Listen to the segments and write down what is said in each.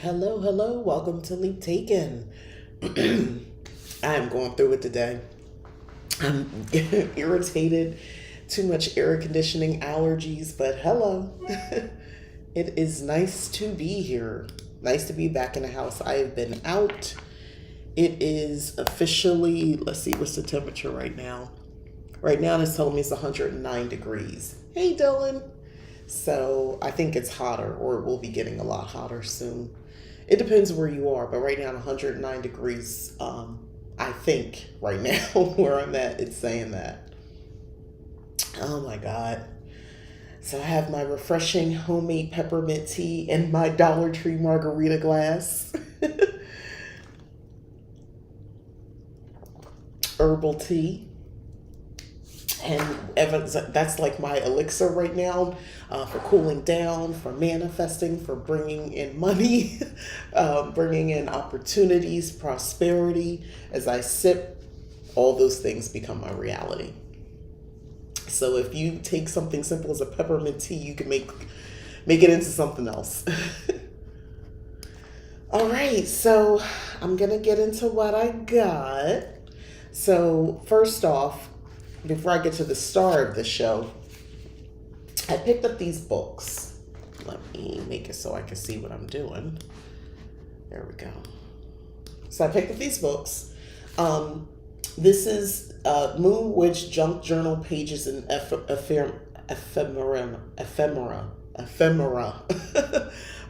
Hello, hello. Welcome to Leap Taken. I am going through it today. I'm irritated, too much air conditioning allergies, but hello. It is nice to be here. Nice to be back in the house. I have been out. It is officially, let's see, what's the temperature right now? Right now, it's telling me it's 109 degrees. Hey, Dylan. So I think it's hotter, or it will be getting a lot hotter soon. It depends where you are, but right now, 109 degrees. I think right now where I'm at, it's saying that. Oh my God. So I have my refreshing homemade peppermint tea in my Dollar Tree margarita glass. Herbal tea. And that's like my elixir right now, for cooling down, for manifesting, for bringing in money, bringing in opportunities, prosperity. As I sip, all those things become my reality. So if you take something simple as a peppermint tea, you can make it into something else. All right, so I'm gonna get into what I got. So first off, before I get to the star of the show, I picked up these books. Let me make it so I can see what I'm doing. There we go. So I picked up these books. This is Moon Witch Junk Journal Pages and Ephemera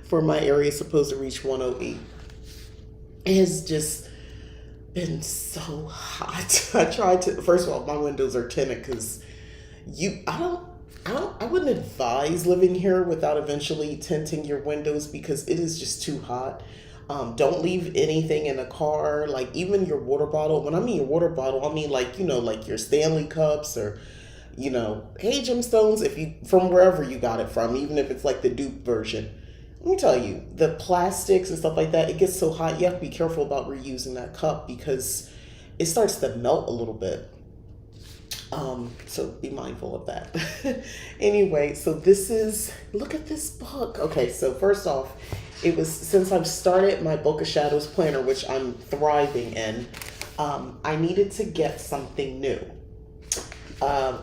for my area supposed to reach 108. It has just been so hot. I tried to, first of all, my windows are tinted because I wouldn't advise living here without eventually tinting your windows because it is just too hot. Don't leave anything in the car, like even your water bottle. When I mean your water bottle, I mean like your Stanley cups or hey gemstones, if you from wherever you got it from, even if it's like the dupe version. Let me tell you, the plastics and stuff like that, it gets so hot, you have to be careful about reusing that cup because it starts to melt a little bit. So be mindful of that. Anyway, so look at this book. Okay, so first off, it was, since I've started my Book of Shadows planner, which I'm thriving in, I needed to get something new.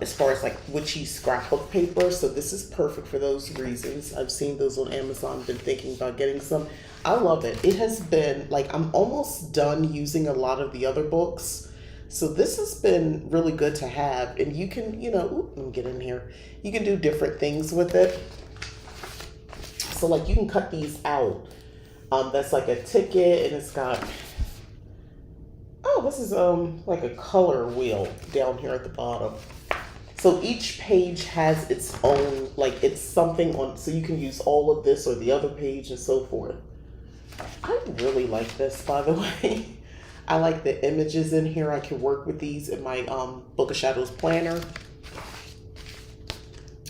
As far as like witchy scrapbook paper. So this is perfect for those reasons. I've seen those on Amazon, been thinking about getting some. I love it. It has been like, I'm almost done using a lot of the other books. So this has been really good to have. And you can, let me get in here. You can do different things with it. So like you can cut these out. That's like a ticket and it's got, this is like a color wheel down here at the bottom. So each page has its own, like it's something on, so you can use all of this or the other page and so forth. I really like this, by the way. I like the images in here. I can work with these in my Book of Shadows planner.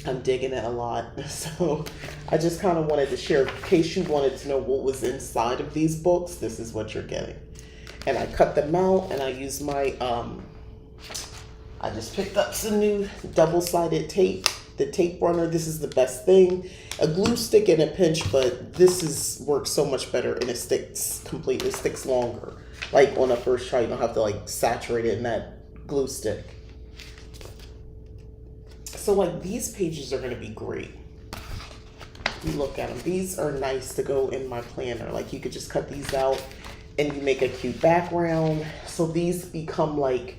I'm digging it a lot. So I just kind of wanted to share, in case you wanted to know what was inside of these books, this is what you're getting. And I cut them out and I used my, I just picked up some new double-sided tape, the tape runner. This is the best thing. A glue stick in a pinch, but this works so much better and it sticks completely, it sticks longer. Like on a first try, you don't have to like saturate it in that glue stick. So like these pages are gonna be great. You look at them, these are nice to go in my planner. Like you could just cut these out and you make a cute background. So these become like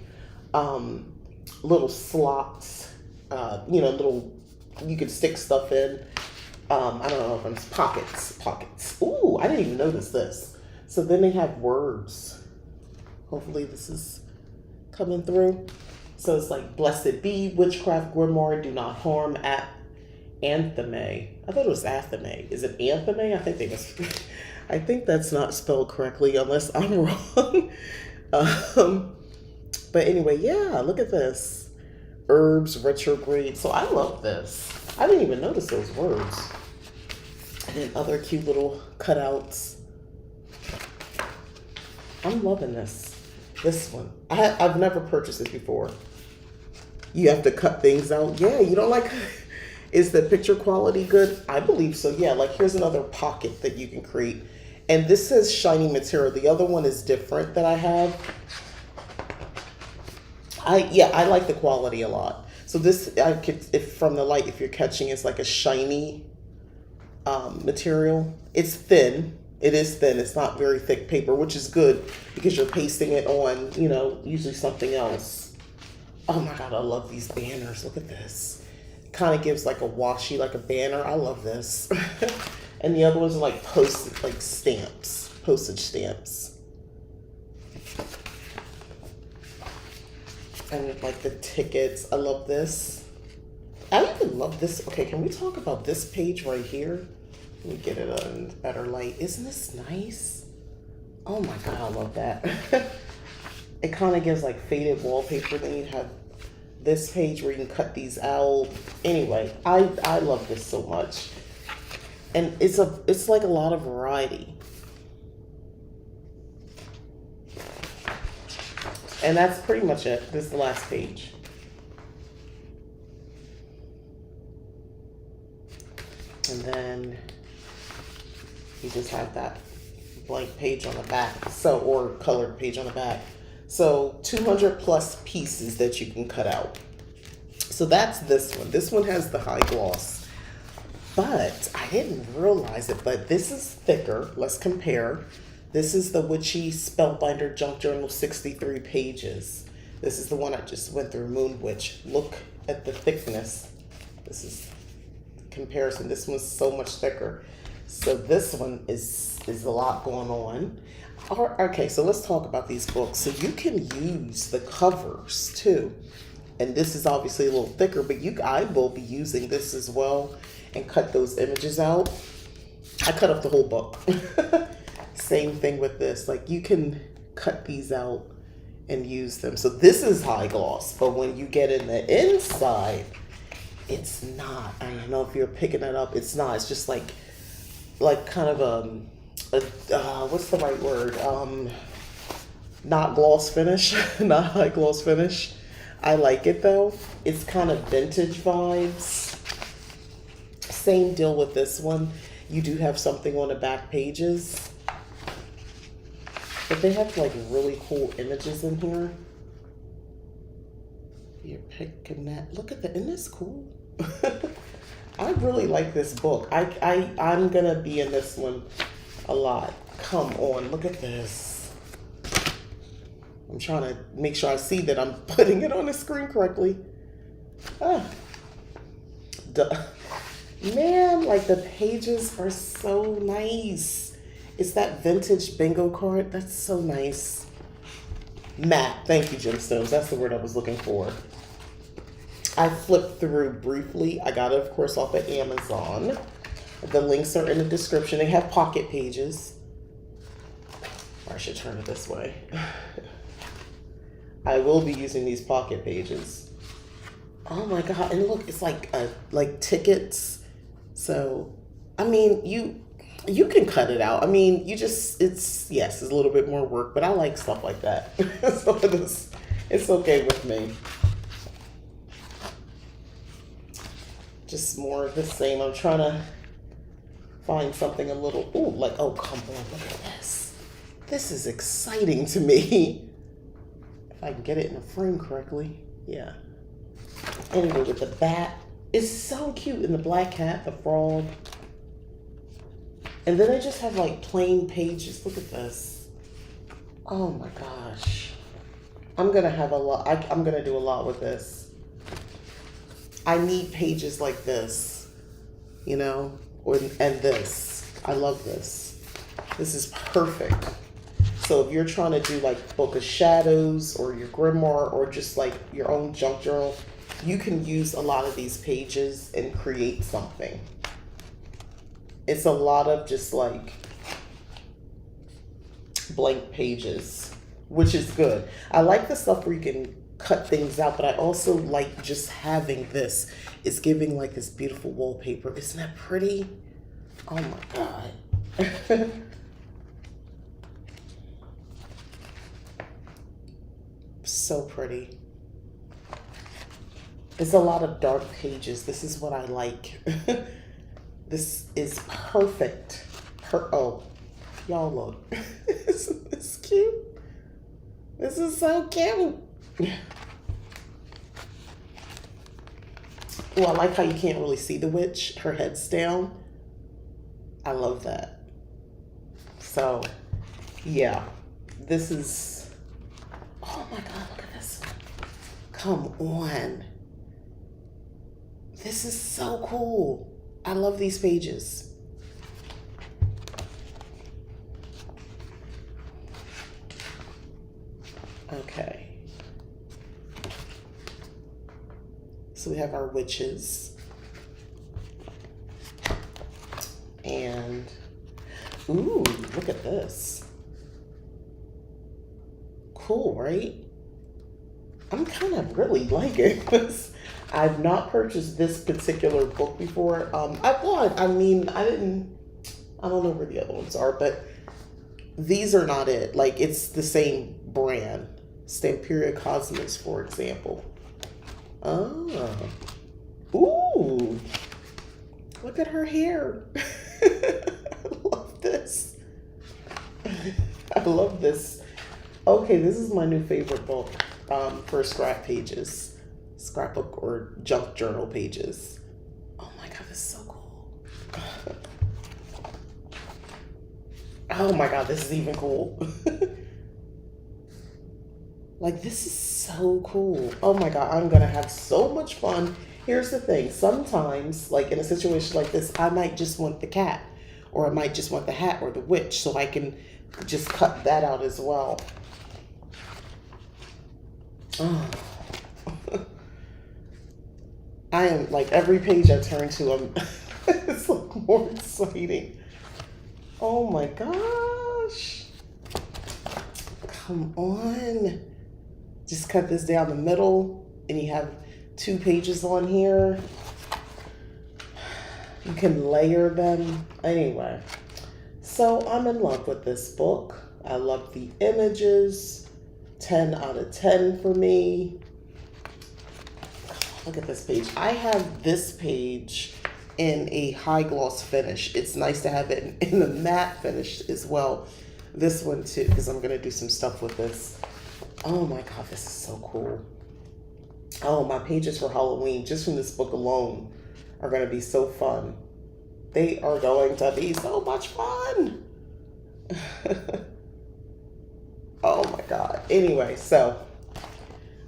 little slots, little, you could stick stuff in. I don't know if it's pockets. Ooh, I didn't even notice this. So then they have words. Hopefully this is coming through. So it's like, blessed be, witchcraft, grimoire, do not harm, antheme. I thought it was athame. Is it antheme? I think that's not spelled correctly unless I'm wrong. But anyway, yeah, look at this. Herbs, retrograde. So I love this. I didn't even notice those words. And then other cute little cutouts. I'm loving this. This one. I've never purchased this before. You have to cut things out. Yeah, you don't like... Is the picture quality good? I believe so. Yeah, like here's another pocket that you can create. And this says shiny material. The other one is different that I have. I like the quality a lot. So this, I could, if from the light, if you're catching, it's like a shiny material. It's thin. It is thin. It's not very thick paper, which is good because you're pasting it on, you know, usually something else. Oh my God, I love these banners. Look at this. It kind of gives like a washi, like a banner. I love this. And the other ones are like posted, like stamps, postage stamps. And like the tickets. I love this. I even love this. Okay, can we talk about this page right here? Let me get it on better light. Isn't this nice? Oh my God, I love that. It kind of gives like faded wallpaper. Then you have this page where you can cut these out. Anyway, I love this so much. And it's like a lot of variety. And that's pretty much it. This is the last page. And then you just have that blank page on the back. So, or colored page on the back. So 200 plus pieces that you can cut out. So that's this one. This one has the high gloss. But I didn't realize it, but this is thicker. Let's compare. This is the Witchy Spellbinder Junk Journal, 63 pages. This is the one I just went through, Moon Witch. Look at the thickness. This is comparison. This one's so much thicker. So this one is a lot going on. Okay, so let's talk about these books. So you can use the covers too. And this is obviously a little thicker, but I will be using this as well and cut those images out. I cut up the whole book. Same thing with this. Like you can cut these out and use them. So this is high gloss, but when you get in the inside, it's not. I don't know if you're picking it up. It's not. It's just like kind of what's the right word? Not gloss finish, not high gloss finish. I like it though. It's kind of vintage vibes. Same deal with this one. You do have something on the back pages, but they have like really cool images in here. You're picking that. Look at isn't this cool? I really like this book. I'm gonna be in this one a lot. Come on, look at this. I'm trying to make sure I see that I'm putting it on the screen correctly. Man, like the pages are so nice. It's that vintage bingo card. That's so nice. Matte. Thank you, Gemstones. That's the word I was looking for. I flipped through briefly. I got it, of course, off of Amazon. The links are in the description. They have pocket pages. Or I should turn it this way. I will be using these pocket pages. Oh my God. And look, it's like tickets. So, I mean, you can cut it out. I mean, it's a little bit more work, but I like stuff like that. So it's okay with me. Just more of the same. I'm trying to find something a little, oh, come on, look at this. This is exciting to me. If I can get it in the frame correctly. Yeah. Anyway, with the bat, it's so cute. And the black cat, the frog. And then I just have like plain pages. Look at this. Oh my gosh. I'm going to have a lot. I'm going to do a lot with this. I need pages like this, you know, and this. I love this. This is perfect. So if you're trying to do like Book of Shadows or your grimoire or just like your own junk journal, you can use a lot of these pages and create something. It's a lot of just like blank pages, which is good. I like the stuff where you can cut things out, but I also like just having this. It's giving like this beautiful wallpaper. Isn't that pretty? Oh my God. So pretty. It's a lot of dark pages. This is what I like. This is perfect. Y'all look. Isn't this cute? This is so cute. Oh, I like how you can't really see the witch. Her head's down. I love that. So, yeah. This is... Oh my God, look at this one. Come on. This is so cool. I love these pages. Okay. So we have our witches. And, ooh, look at this. Cool, right? I'm kind of really liking this. I've not purchased this particular book before. I don't know where the other ones are, but these are not it. Like, it's the same brand. Stamperia Cosmos, for example. Oh. Ooh. Look at her hair. I love this. I love this. Okay, this is my new favorite book for scrap pages. Scrapbook or junk journal pages. Oh my God, this is so cool. Oh my God, this is even cool. Like, this is so cool. Oh my God, I'm gonna have so much fun. Here's the thing, sometimes, like in a situation like this, I might just want the cat, or I might just want the hat or the witch, so I can just cut that out as well. Oh. I am, like, every page I turn to, it's like more exciting. Oh my gosh. Come on. Just cut this down the middle, and you have 2 pages on here. You can layer them. Anyway, so I'm in love with this book. I love the images. 10 out of 10 for me. Look at this page. I have this page in a high gloss finish. It's nice to have it in the matte finish as well. This one too, because I'm going to do some stuff with this. Oh my God, this is so cool. Oh, my pages for Halloween, just from this book alone, are going to be so fun. They are going to be so much fun. Oh my God. Anyway, so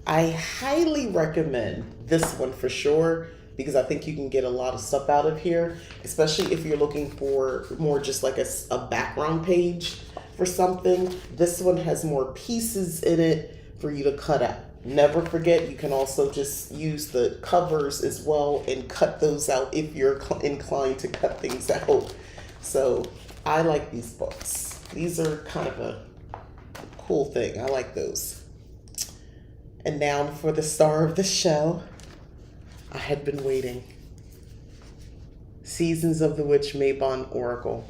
I highly recommend this one for sure, because I think you can get a lot of stuff out of here, especially if you're looking for more just like a background page for something. This one has more pieces in it for you to cut out. Never forget, you can also just use the covers as well and cut those out if you're inclined to cut things out. So I like these books. These are kind of a cool thing. I like those. And now for the star of the show. I had been waiting. Seasons of the Witch MABON Oracle.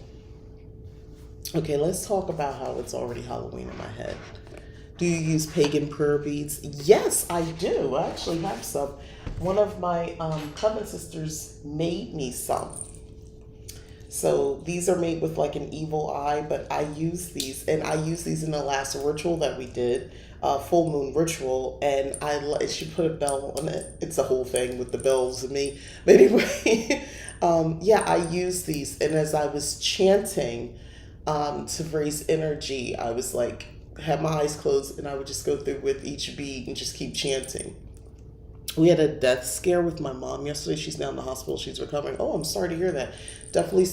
Okay, let's talk about how it's already Halloween in my head. Do you use pagan prayer beads? Yes, I do. I actually have some. One of my coven sisters made me some. So these are made with like an evil eye, but I use these, and I used these in the last ritual that we did, full moon ritual, and she put a bell on it. It's a whole thing with the bells and me. But anyway, yeah, I used these, and as I was chanting to raise energy, I was like, had my eyes closed, and I would just go through with each bead and just keep chanting. We had a death scare with my mom yesterday. She's now in the hospital. She's recovering. Oh, I'm sorry to hear that. Definitely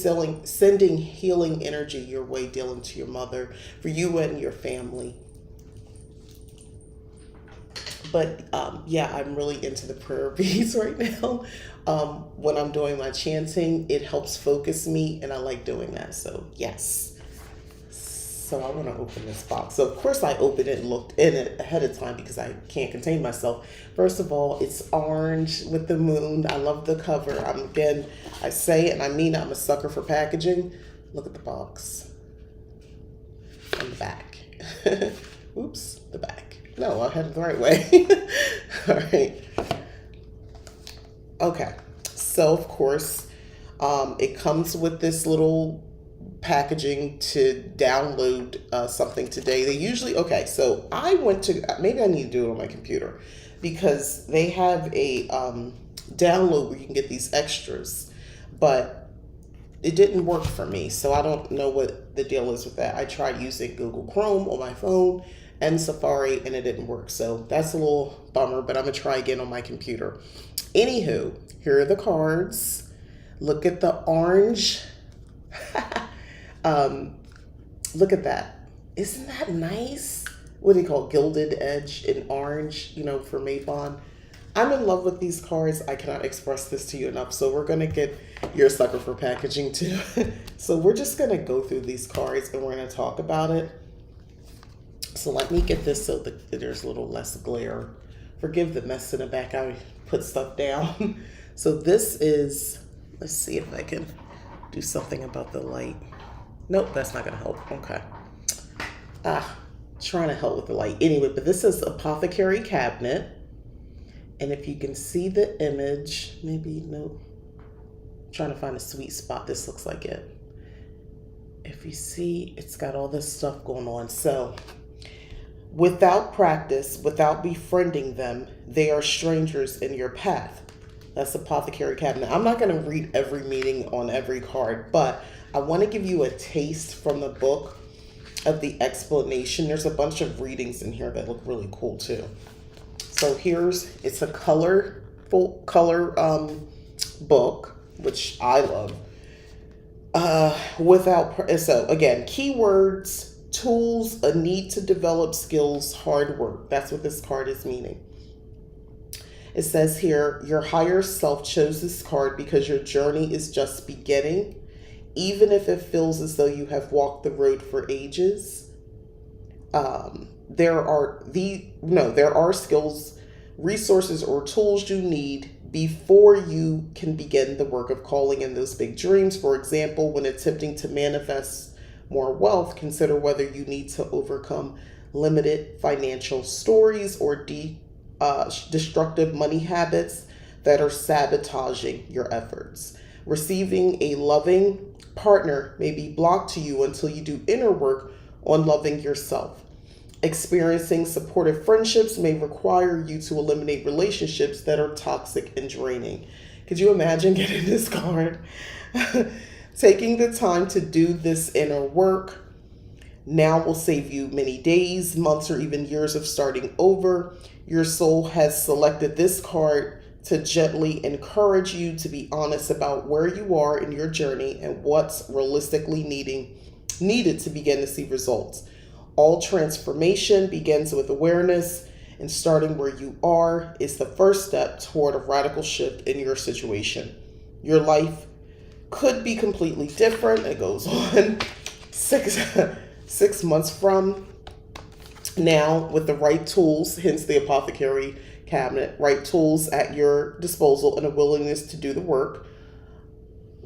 sending healing energy your way, dealing to your mother, for you and your family. But yeah, I'm really into the prayer beads right now. When I'm doing my chanting, it helps focus me, and I like doing that. So yes. So I want to open this box. So of course I opened it and looked in it ahead of time because I can't contain myself. First of all, it's orange with the moon. I love the cover. Again, I say it and I mean it, I'm a sucker for packaging. Look at the box. And the back. Oops, the back. No, I had it the right way. All right. Okay. So of course, it comes with this little packaging to download something today. They usually, okay, so I went to, maybe I need to do it on my computer because they have a download where you can get these extras, but it didn't work for me. So I don't know what the deal is with that. I tried using Google Chrome on my phone and Safari and it didn't work. So that's a little bummer, but I'm gonna try again on my computer. Anywho, here are the cards. Look at the orange. Look at that. Isn't that nice? What do you call it? Gilded edge in orange, you know, for MABON. I'm in love with these cards. I cannot express this to you enough. So we're going to get your sucker for packaging too. So we're just going to go through these cards and we're going to talk about it. So let me get this so that there's a little less glare. Forgive the mess in the back. I put stuff down. So this is, let's see if I can do something about the light. Nope, that's not going to help. Okay. Trying to help with the light. Anyway, but this is Apothecary Cabinet. And if you can see the image, maybe, no. Trying to find a sweet spot. This looks like it. If you see, it's got all this stuff going on. So, without practice, without befriending them, they are strangers in your path. That's Apothecary Cabinet. I'm not going to read every meaning on every card, but I want to give you a taste from the book of the explanation. There's a bunch of readings in here that look really cool too. So it's a colorful book, which I love. So again, keywords, tools, a need to develop skills, hard work. That's what this card is meaning. It says here, your higher self chose this card because your journey is just beginning, even if it feels as though you have walked the road for ages. There are skills, resources, or tools you need before you can begin the work of calling in those big dreams. For example, when attempting to manifest more wealth, consider whether you need to overcome limited financial stories or destructive money habits that are sabotaging your efforts. Receiving a loving partner may be blocked to you until you do inner work on loving yourself. Experiencing supportive friendships may require you to eliminate relationships that are toxic and draining. Could you imagine getting this card? Taking the time to do this inner work now will save you many days, months, or even years of starting over. Your soul has selected this card to gently encourage you to be honest about where you are in your journey and what's realistically needed to begin to see results. All transformation begins with awareness, and starting where you are is the first step toward a radical shift in your situation. Your life could be completely different. It goes on 6 months from now with the right tools, hence the Apothecary Cabinet, right tools at your disposal and a willingness to do the work.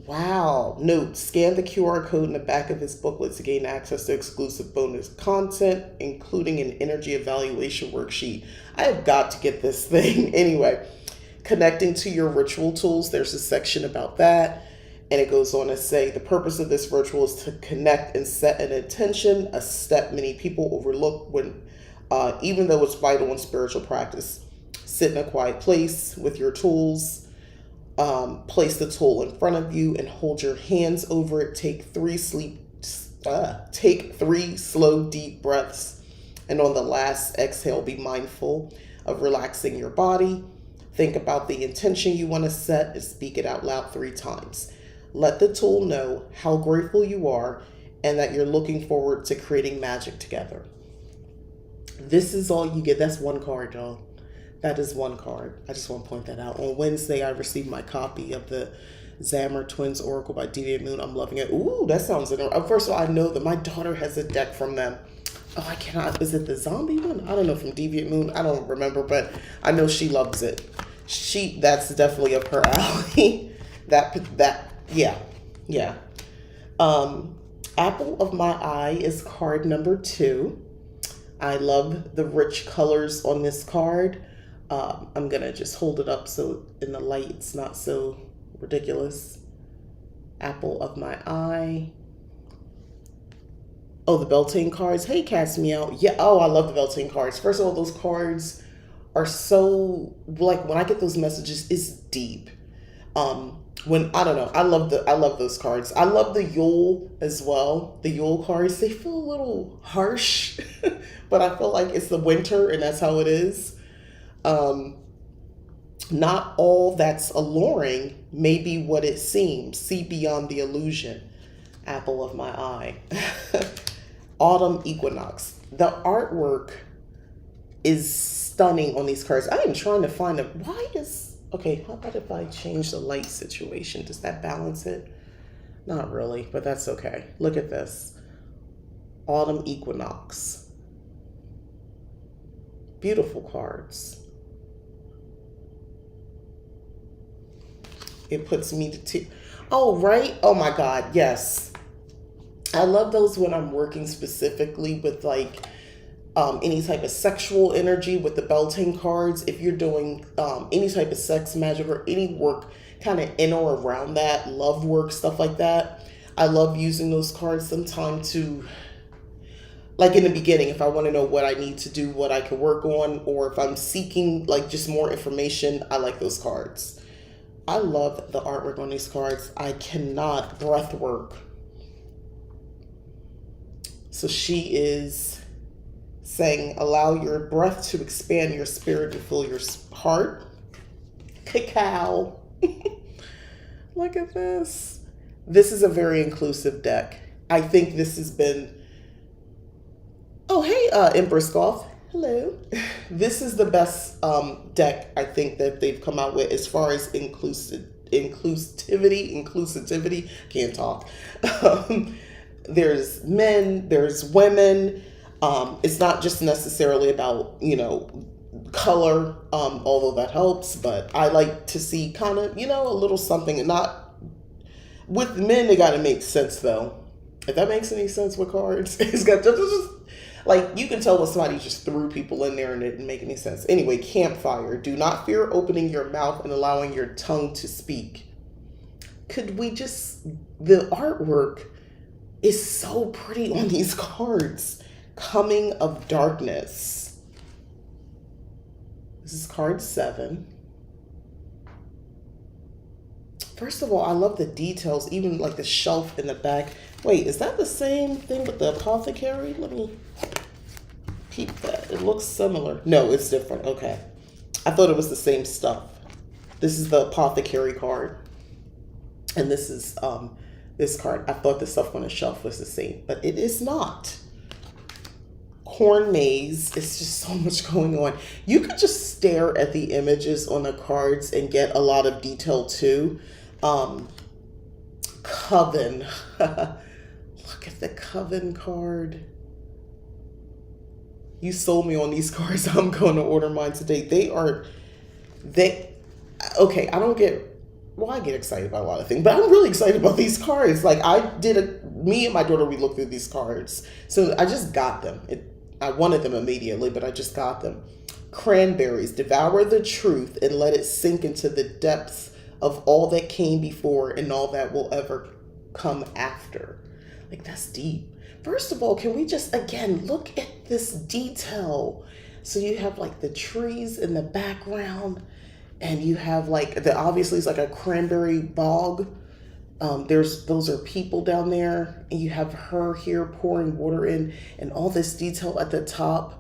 Wow. Note, scan the QR code in the back of this booklet to gain access to exclusive bonus content, including an energy evaluation worksheet. I have got to get this thing. Anyway, connecting to your ritual tools, there's a section about that. And it goes on to say, the purpose of this ritual is to connect and set an intention, a step many people overlook when, even though it's vital in spiritual practice. Sit in a quiet place with your tools. Place the tool in front of you and hold your hands over it. Take three slow, deep breaths. And on the last exhale, be mindful of relaxing your body. Think about the intention you want to set and speak it out loud 3 times. Let the tool know how grateful you are and that you're looking forward to creating magic together. This is all you get. That's one card, y'all. That is one card. I just want to point that out. On Wednesday, I received my copy of the Zammer Twins Oracle by Deviant Moon. I'm loving it. Ooh, that sounds interesting. First of all, I know that my daughter has a deck from them. Oh, I cannot. Is it the zombie one? I don't know, from Deviant Moon. I don't remember, but I know she loves it. That's definitely up her alley. Yeah. Apple of my eye is card number 2. I love the rich colors on this card. I'm going to just hold it up so in the light it's not so ridiculous. Apple of my eye. Oh, the Beltane cards. Hey, Cast Me Out. Yeah. Oh, I love the Beltane cards. First of all, those cards are so like when I get those messages, it's deep. When I don't know, I love those cards. I love the Yule as well. The Yule cards, they feel a little harsh, but I feel like it's the winter and that's how it is. Um, Not all that's alluring may be what it seems. See beyond the illusion. Apple of my eye. Autumn equinox. The artwork is stunning on these cards. I am trying to find a why is okay, how about if I change the light situation? Does that balance it? Not really, but that's okay. Look at this. Autumn equinox. Beautiful cards. It puts me to oh, right? Oh my God, yes. I love those when I'm working specifically with like any type of sexual energy with the Beltane cards. If you're doing any type of sex magic or any work kind of in or around that, love work, stuff like that, I love using those cards sometime to, like in the beginning, if I want to know what I need to do, what I can work on, or if I'm seeking like just more information, I like those cards. I love the artwork on these cards. I cannot breath work. So she is saying, allow your breath to expand your spirit and fill your heart. Cacao. Look at this. This is a very inclusive deck. I think this has been, oh, hey, Empress Golf. Hello. This is the best deck I think that they've come out with as far as inclusivity. Can't talk. There's men, there's women. It's not just necessarily about, color, although that helps, but I like to see kind of, a little something. And not with men, they got to make sense though. If that makes any sense with cards, it's got just like you can tell when somebody just threw people in there and it didn't make any sense. Anyway, campfire. Do not fear opening your mouth and allowing your tongue to speak. Could we just, the artwork is so pretty on these cards. Coming of Darkness. This is card 7. First of all, I love the details, even like the shelf in the back. Wait, is that the same thing with the apothecary? Let me peep that. It looks similar. No, it's different. Okay. I thought it was the same stuff. This is the apothecary card. And this is this card. I thought the stuff on the shelf was the same, but it is not. Corn maze. It's just so much going on. You could just stare at the images on the cards and get a lot of detail too. Coven. Look at the Coven card. You sold me on these cards. I'm going to order mine today. Okay, I get excited about a lot of things, but I'm really excited about these cards. Like me and my daughter, we looked through these cards. So I just got them. I wanted them immediately, but I just got them. Cranberries. Devour the truth and let it sink into the depths of all that came before and all that will ever come after. Like, that's deep. First of all, can we just, again, look at this detail? So you have like the trees in the background and you have like, obviously it's like a cranberry bog. Those are people down there and you have her here pouring water in and all this detail at the top.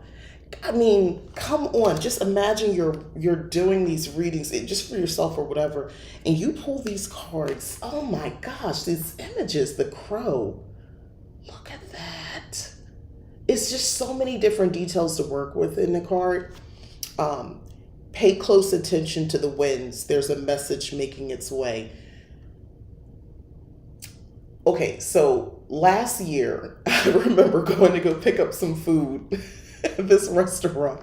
I mean, come on, just imagine you're doing these readings just for yourself or whatever, and you pull these cards. Oh my gosh, these images, the crow. Look at that. It's just so many different details to work with in the card. Pay close attention to the winds. There's a message making its way. Okay, so last year, I remember going to go pick up some food at this restaurant.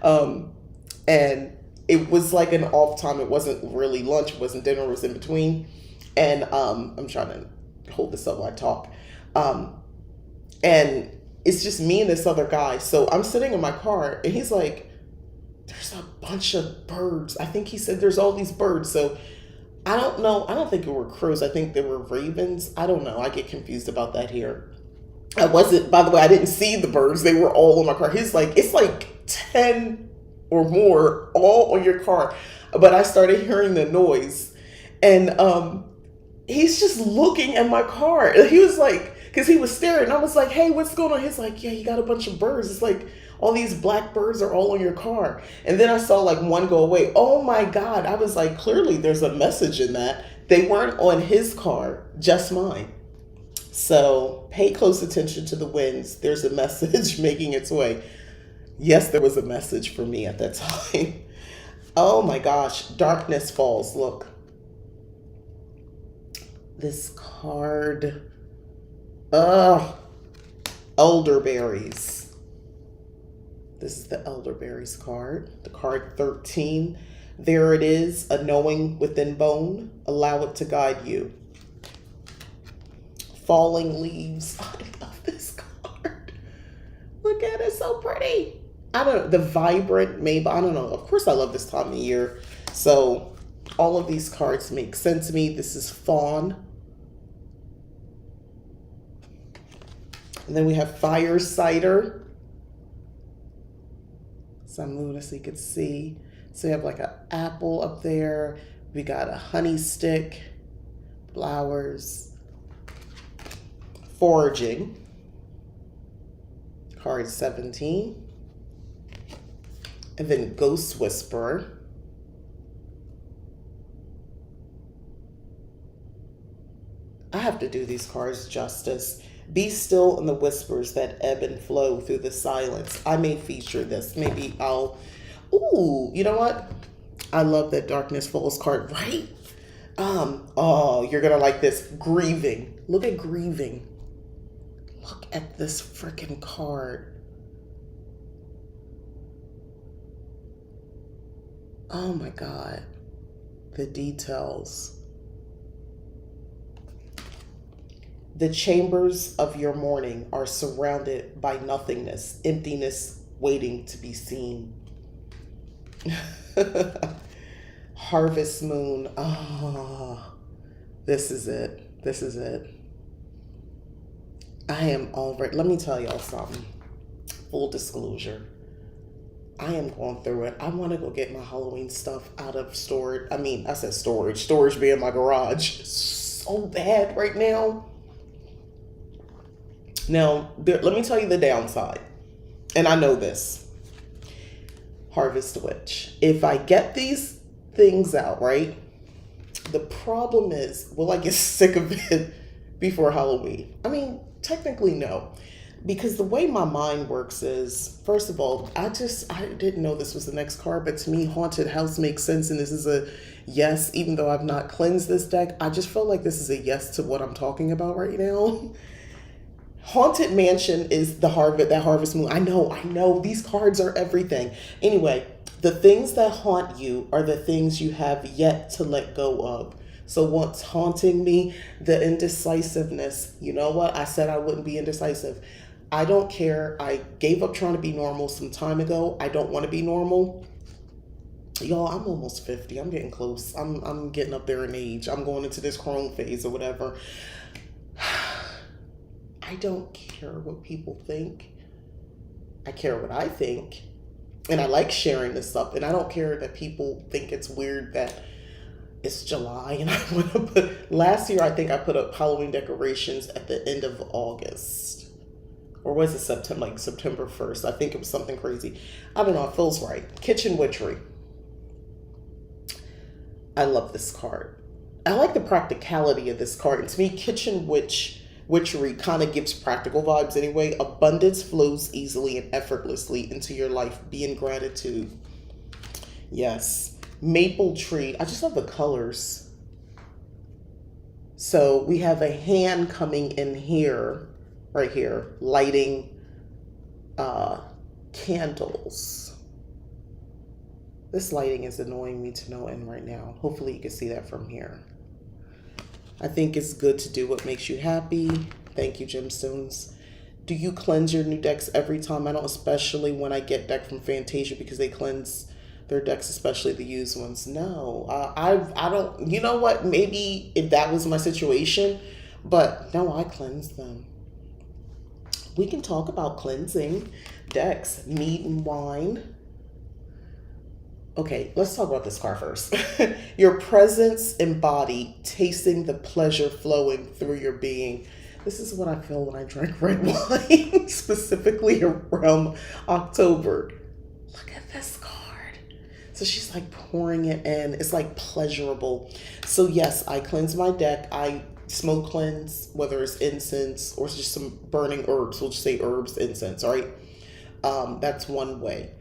And it was like an off time. It wasn't really lunch. It wasn't dinner. It was in between. And I'm trying to hold this up while I talk. And it's just me and this other guy. So I'm sitting in my car and he's like, there's a bunch of birds. I think he said there's all these birds. So I don't know. I don't think it were crows. I think they were ravens. I don't know. I get confused about that here. I wasn't, by the way, I didn't see the birds. They were all on my car. He's like, it's like 10 or more all on your car. But I started hearing the noise. And he's just looking at my car. And he was like, because he was staring. I was like, hey, what's going on? He's like, yeah, you got a bunch of birds. It's like all these black birds are all on your car. And then I saw like one go away. Oh my God. I was like, clearly there's a message in that. They weren't on his car, just mine. So pay close attention to the winds. There's a message making its way. Yes, there was a message for me at that time. Oh my gosh. Darkness falls. Look. This card. Elderberries. This is the elderberries card. The card 13. There it is, a knowing within bone. Allow it to guide you. Falling leaves. I love this card. Look at it, so pretty. I don't know, the vibrant MABON. I don't know. Of course I love this time of year. So all of these cards make sense to me. This is fawn. And then we have fire cider. So I'm moving so you can see. So we have like an apple up there. We got a honey stick, flowers, foraging. Card 17. And then Ghost Whisperer. I have to do these cards justice. Be still in the whispers that ebb and flow through the silence. I may feature this. Maybe I'll... Ooh, you know what? I love that Darkness Falls card, right? Oh, you're going to like this. Grieving. Look at grieving. Look at this freaking card. Oh my God. The details. The chambers of your mourning are surrounded by nothingness, emptiness waiting to be seen. Harvest moon. Oh, this is it. This is it. I am already, let me tell y'all something. Full disclosure. I am going through it. I want to go get my Halloween stuff out of storage. I mean, I said storage. Storage being my garage. So bad right now. Now, let me tell you the downside. And I know this. Harvest Witch. If I get these things out, right? The problem is, will I get sick of it before Halloween? I mean, technically no. Because the way my mind works is, first of all, I didn't know this was the next card, but to me, Haunted House makes sense. And this is a yes, even though I've not cleansed this deck. I just felt like this is a yes to what I'm talking about right now. Haunted Mansion is that Harvest Moon. I know. These cards are everything. Anyway, the things that haunt you are the things you have yet to let go of. So what's haunting me? The indecisiveness. You know what? I said I wouldn't be indecisive. I don't care. I gave up trying to be normal some time ago. I don't want to be normal. Y'all, I'm almost 50. I'm getting close. I'm getting up there in age. I'm going into this crone phase or whatever. I don't care what people think. I care what I think. And I like sharing this stuff. And I don't care that people think it's weird that it's July and I want to put... Last year, I think I put up Halloween decorations at the end of August. Or was it September? Like September 1st. I think it was something crazy. I don't know. It feels right. Kitchen Witchery. I love this card. I like the practicality of this card. And to me, Kitchen Witchery kind of gives practical vibes anyway. Abundance flows easily and effortlessly into your life. Be in gratitude. Yes. Maple tree. I just love the colors. So we have a hand coming in here, right here, lighting candles. This lighting is annoying me to no end right now. Hopefully you can see that from here. I think it's good to do what makes you happy. Thank you, Gemstones. Do you cleanse your new decks every time? I don't, especially when I get deck from Fantasia because they cleanse their decks, especially the used ones. No, I don't. You know what? Maybe if that was my situation, but no, I cleanse them. We can talk about cleansing decks, meat and wine. Okay, let's talk about this card first. Your presence embodied, tasting the pleasure flowing through your being. This is what I feel when I drink red wine, specifically around October. Look at this card. So she's like pouring it in. It's like pleasurable. So yes, I cleanse my deck. I smoke cleanse, whether it's incense or just some burning herbs. We'll just say herbs, incense, all right? That's one way.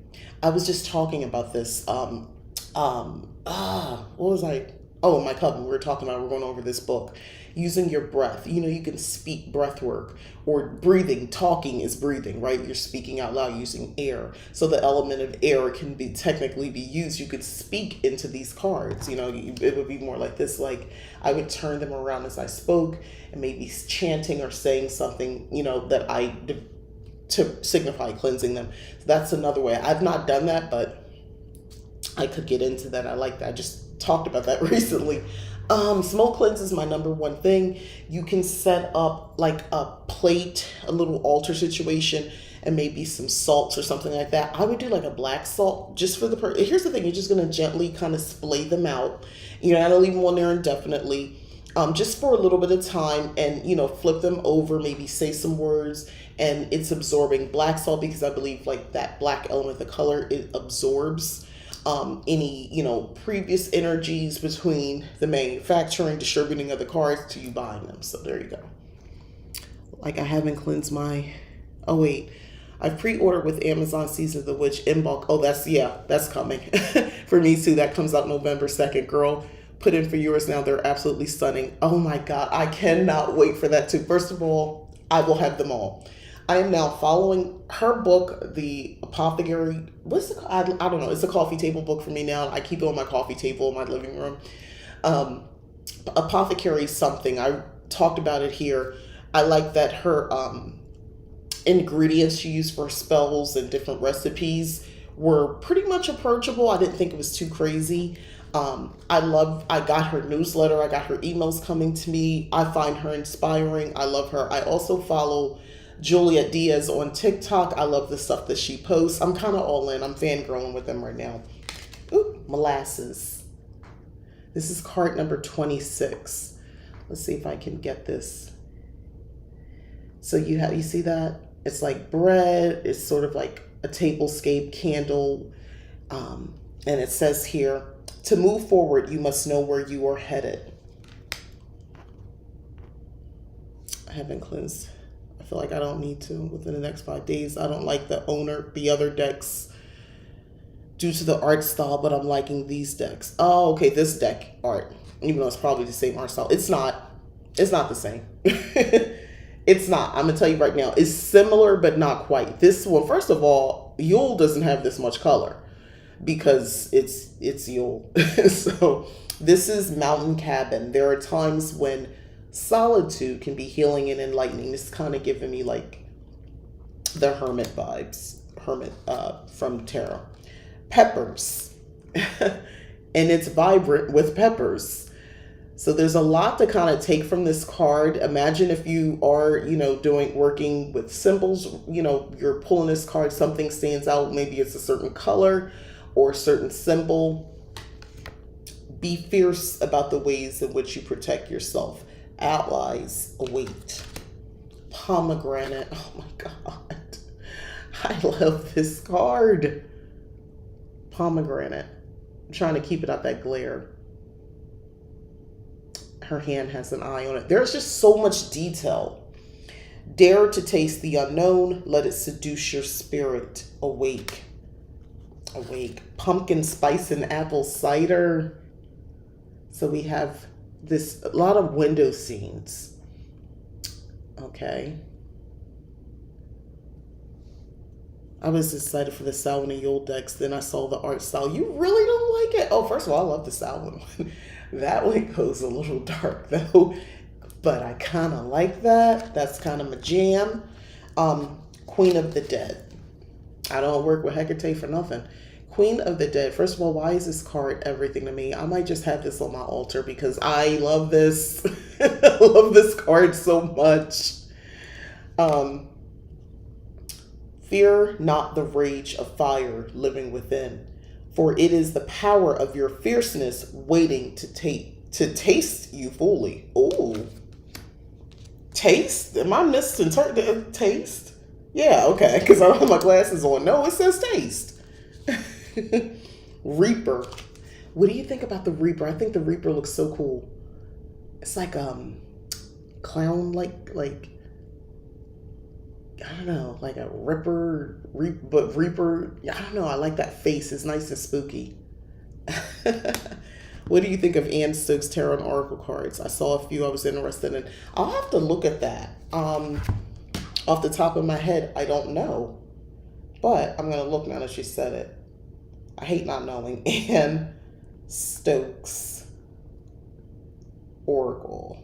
I was just talking about this. What was I? Oh, my cousin. We were talking about. We're going over this book. Using your breath. You know, you can speak breath work or breathing. Talking is breathing, right? You're speaking out loud using air. So the element of air can be technically be used. You could speak into these cards. You know, it would be more like this. Like I would turn them around as I spoke and maybe chanting or saying something. You know that to signify cleansing them. So that's another way. I've not done that, but I could get into that. I like that. I just talked about that recently. Smoke cleanse is my number one thing. You can set up like a plate, a little altar situation, and maybe some salts or something like that. I would do like a black salt just for the here's the thing, you're just going to gently kind of splay them out. You're not going to leave them on there indefinitely. Just for a little bit of time and, you know, flip them over, maybe say some words, and it's absorbing black salt because I believe like that black element, the color, it absorbs any, you know, previous energies between the manufacturing, distributing of the cards to you buying them. So there you go. Like I haven't cleansed my, oh wait, I've pre-ordered with Amazon Season of the Witch in bulk. Oh, that's coming for me too. That comes out November 2nd, girl. Put in for yours now. They're absolutely stunning. Oh my God. I cannot wait for that too. First of all, I will have them all. I am now following her book, The Apothecary. What's the, I don't know. It's a coffee table book for me now. I keep it on my coffee table in my living room. Apothecary something. I talked about it here. I like that her ingredients she used for spells and different recipes were pretty much approachable. I didn't think it was too crazy. I got her newsletter. I got her emails coming to me. I find her inspiring. I love her. I also follow Juliet Diaz on TikTok. I love the stuff that she posts. I'm kind of all in. I'm fangirling with them right now. Ooh, molasses. This is card number 26. Let's see if I can get this. So you see that? It's like bread. It's sort of like a tablescape candle. And it says here, to move forward, you must know where you are headed. I haven't cleansed. I feel like I don't need to within the next 5 days. I don't like the other decks due to the art style, but I'm liking these decks. Oh, okay, this deck art, even though it's probably the same art style. It's not the same. It's not. I'm going to tell you right now. It's similar, but not quite. This one, first of all, Yule doesn't have this much color, because it's Yule. So this is Mountain Cabin. There are times when solitude can be healing and enlightening. This is kind of giving me like the hermit vibes. Hermit from tarot. Peppers. And it's vibrant with peppers. So there's a lot to kind of take from this card. Imagine if you are, you know, working with symbols, you know, you're pulling this card, something stands out. Maybe it's a certain color or a certain symbol. Be fierce about the ways in which you protect yourself. Allies await. Pomegranate. Oh my God. I love this card. Pomegranate. I'm trying to keep it out that glare. Her hand has an eye on it. There's just so much detail. Dare to taste the unknown. Let it seduce your spirit. Awake. Awake. Pumpkin spice and apple cider. So we have a lot of window scenes. Okay. I was excited for the Samhain and Yule decks. Then I saw the art style. You really don't like it? Oh, first of all, I love the Samhain one. That one goes a little dark though, but I kind of like that. That's kind of my jam. Queen of the Dead. I don't work with Hecate for nothing. Queen of the Dead. First of all, why is this card everything to me? I might just have this on my altar because I love this. I love this card so much. Fear not the rage of fire living within, for it is the power of your fierceness waiting to taste you fully. Ooh. Taste? Am I misinterpreting taste? Yeah, okay, because I don't have my glasses on. No, it says taste. Reaper. What do you think about the Reaper? I think the Reaper looks so cool. It's like clown like I don't know, like a but Reaper. I don't know. I like that face. It's nice and spooky. What do you think of Ann Stokes Tarot and Oracle cards? I saw a few I was interested in. I'll have to look at that. Off the top of my head, I don't know. But I'm going to look now that she said it. I hate not knowing. Ann Stokes Oracle.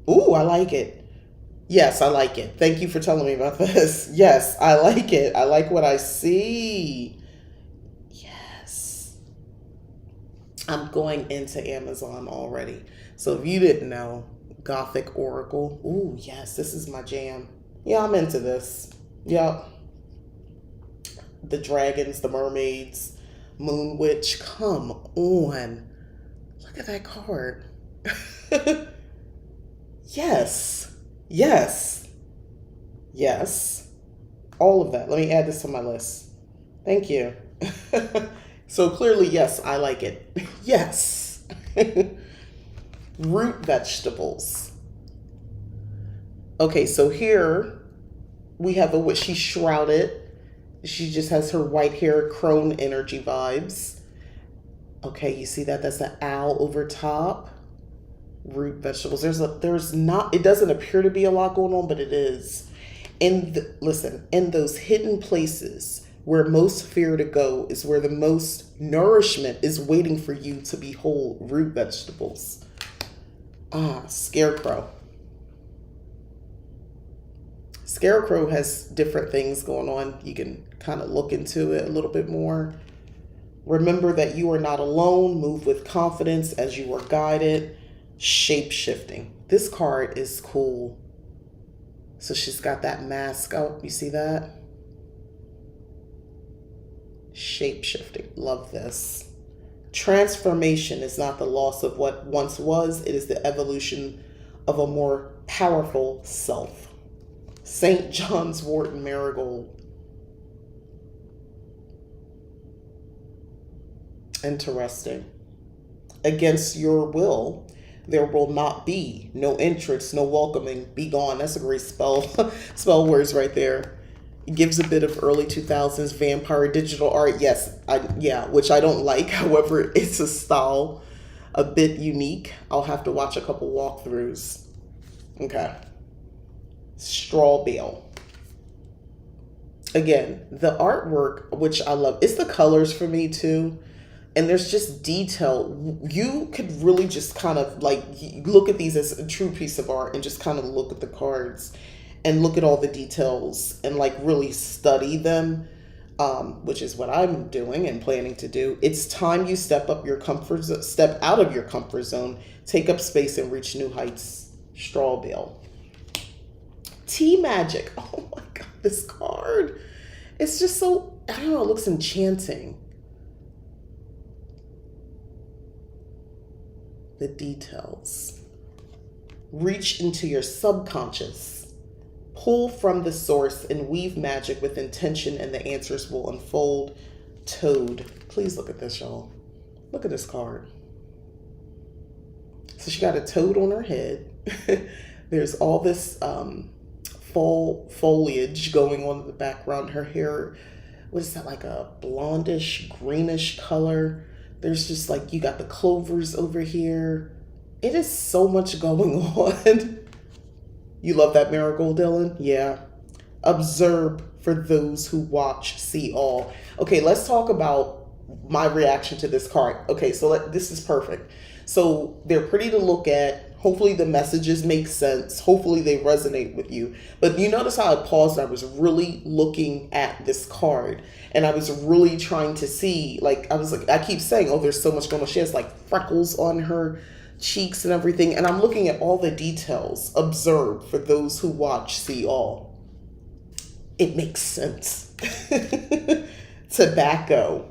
Ooh, I like it. Yes, I like it. Thank you for telling me about this. Yes, I like it. I like what I see. Yes. I'm going into Amazon already. So if you didn't know, Gothic Oracle. Ooh, yes, this is my jam. Yeah, I'm into this. Yep. The dragons, the mermaids, Moon Witch. Come on. Look at that card. Yes. Yes. Yes. All of that. Let me add this to my list. Thank you. So clearly, yes, I like it. Yes. Root vegetables. Okay, so here we have a witch. She's shrouded. She just has her white hair, crone energy vibes. Okay, you see that? That's an owl over top. Root vegetables. There's not, it doesn't appear to be a lot going on, but it is. Listen, in those hidden places where most fear to go is where the most nourishment is waiting for you to behold. Root vegetables. Scarecrow. Scarecrow has different things going on. You can kind of look into it a little bit more. Remember that you are not alone. Move with confidence as you are guided. Shape shifting. This card is cool. So she's got that mask out. You see that? Shape shifting. Love this. Transformation is not the loss of what once was. It is the evolution of a more powerful self. St. John's wort and marigold. Interesting. Against your will, there will not be no entrance, no welcoming. Be gone. That's a great spell words right there. It gives a bit of early 2000s vampire digital art. Yes, which I don't like. However, it's a style a bit unique. I'll have to watch a couple walkthroughs. Okay. Straw bale. Again, the artwork, which I love. It's the colors for me too. And there's just detail. You could really just kind of like look at these as a true piece of art and just kind of look at the cards and look at all the details and like really study them, which is what I'm doing and planning to do. It's time you step out of your comfort zone, take up space and reach new heights. Straw bale. Tea magic. Oh my God, this card. It's just so, I don't know, it looks enchanting. The details. Reach into your subconscious. Pull from the source and weave magic with intention and the answers will unfold. Toad. Please look at this, y'all. Look at this card. So she got a toad on her head. There's all this fall foliage going on in the background. Her hair, what is that, like a blondish, greenish color? There's just like, you got the clovers over here. It is so much going on. You love that marigold, Dylan? Yeah. Observe for those who watch, see all. Okay, let's talk about my reaction to this card. Okay, so this is perfect. So they're pretty to look at. Hopefully the messages make sense. Hopefully they resonate with you. But you notice how I paused and I was really looking at this card. And I was really trying to see, like, I keep saying, oh, there's so much going on. She has like freckles on her cheeks and everything. And I'm looking at all the details. Observe, for those who watch, see all. It makes sense. Tobacco.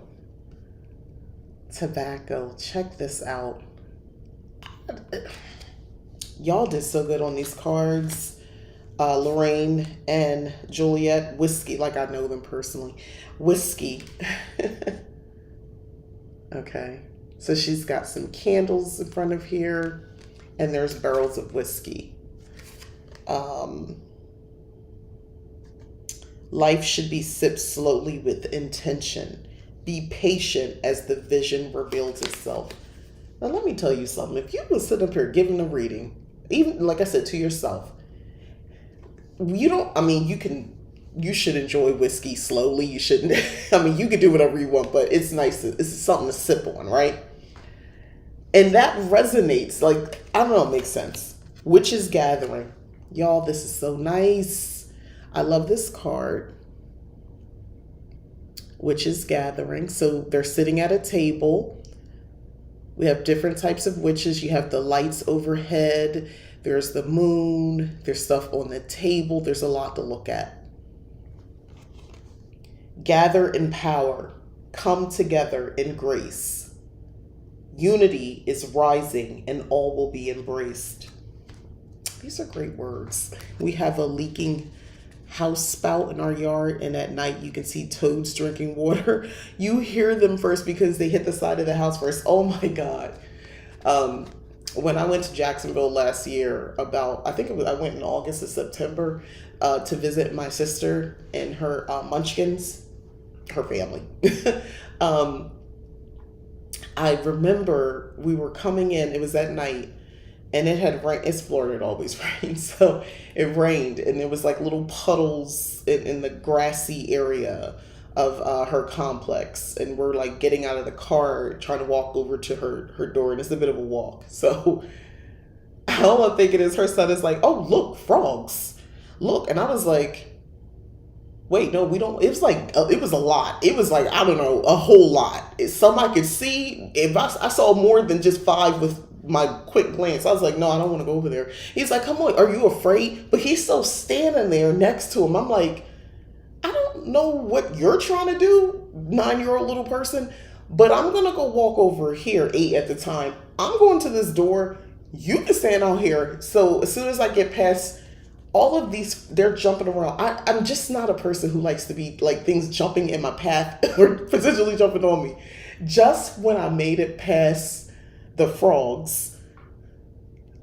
Check this out. Y'all did so good on these cards. Lorraine and Juliet. Whiskey, like I know them personally. Whiskey. Okay. So she's got some candles in front of here. And there's barrels of whiskey. Life should be sipped slowly with intention. Be patient as the vision reveals itself. Now, let me tell you something. If you would sit up here giving a reading, even like I said, to yourself, you should enjoy whiskey slowly. You shouldn't, you can do whatever you want, but it's nice. It's something to sip on, right? And that resonates. Like, I don't know, it makes sense. Witches gathering. Y'all, this is so nice. I love this card. Witches gathering. So they're sitting at a table. We have different types of witches. You have the lights overhead. There's the moon. There's stuff on the table. There's a lot to look at. Gather in power. Come together in grace. Unity is rising and all will be embraced. These are great words. We have a leaking house spout in our yard, and at night you can see toads drinking water. You hear them first because they hit the side of the house first. Oh my God. When I went to Jacksonville last year, I went in August or September to visit my sister and her munchkins, her family. I remember we were coming in, it was at night, and it had rained. It's Florida, it always rains. So it rained, and there was like little puddles in the grassy area of her complex. And we're like getting out of the car, trying to walk over to her door, and it's a bit of a walk. So all I'm thinking is her son is like, oh, look, frogs. Look. And I was like, wait, no, we don't. It was like, it was a lot. It was like, I don't know, a whole lot. It's some I could see. If I saw more than just 5 with my quick glance, I was like, no, I don't want to go over there. He's like, come on, are you afraid? But he's still standing there next to him. I'm like, I don't know what you're trying to do, 9-year-old little person, but I'm going to go walk over here, 8 at the time. I'm going to this door. You can stand out here. So as soon as I get past all of these, they're jumping around. I'm just not a person who likes to be like things jumping in my path or potentially jumping on me. Just when I made it past the frogs,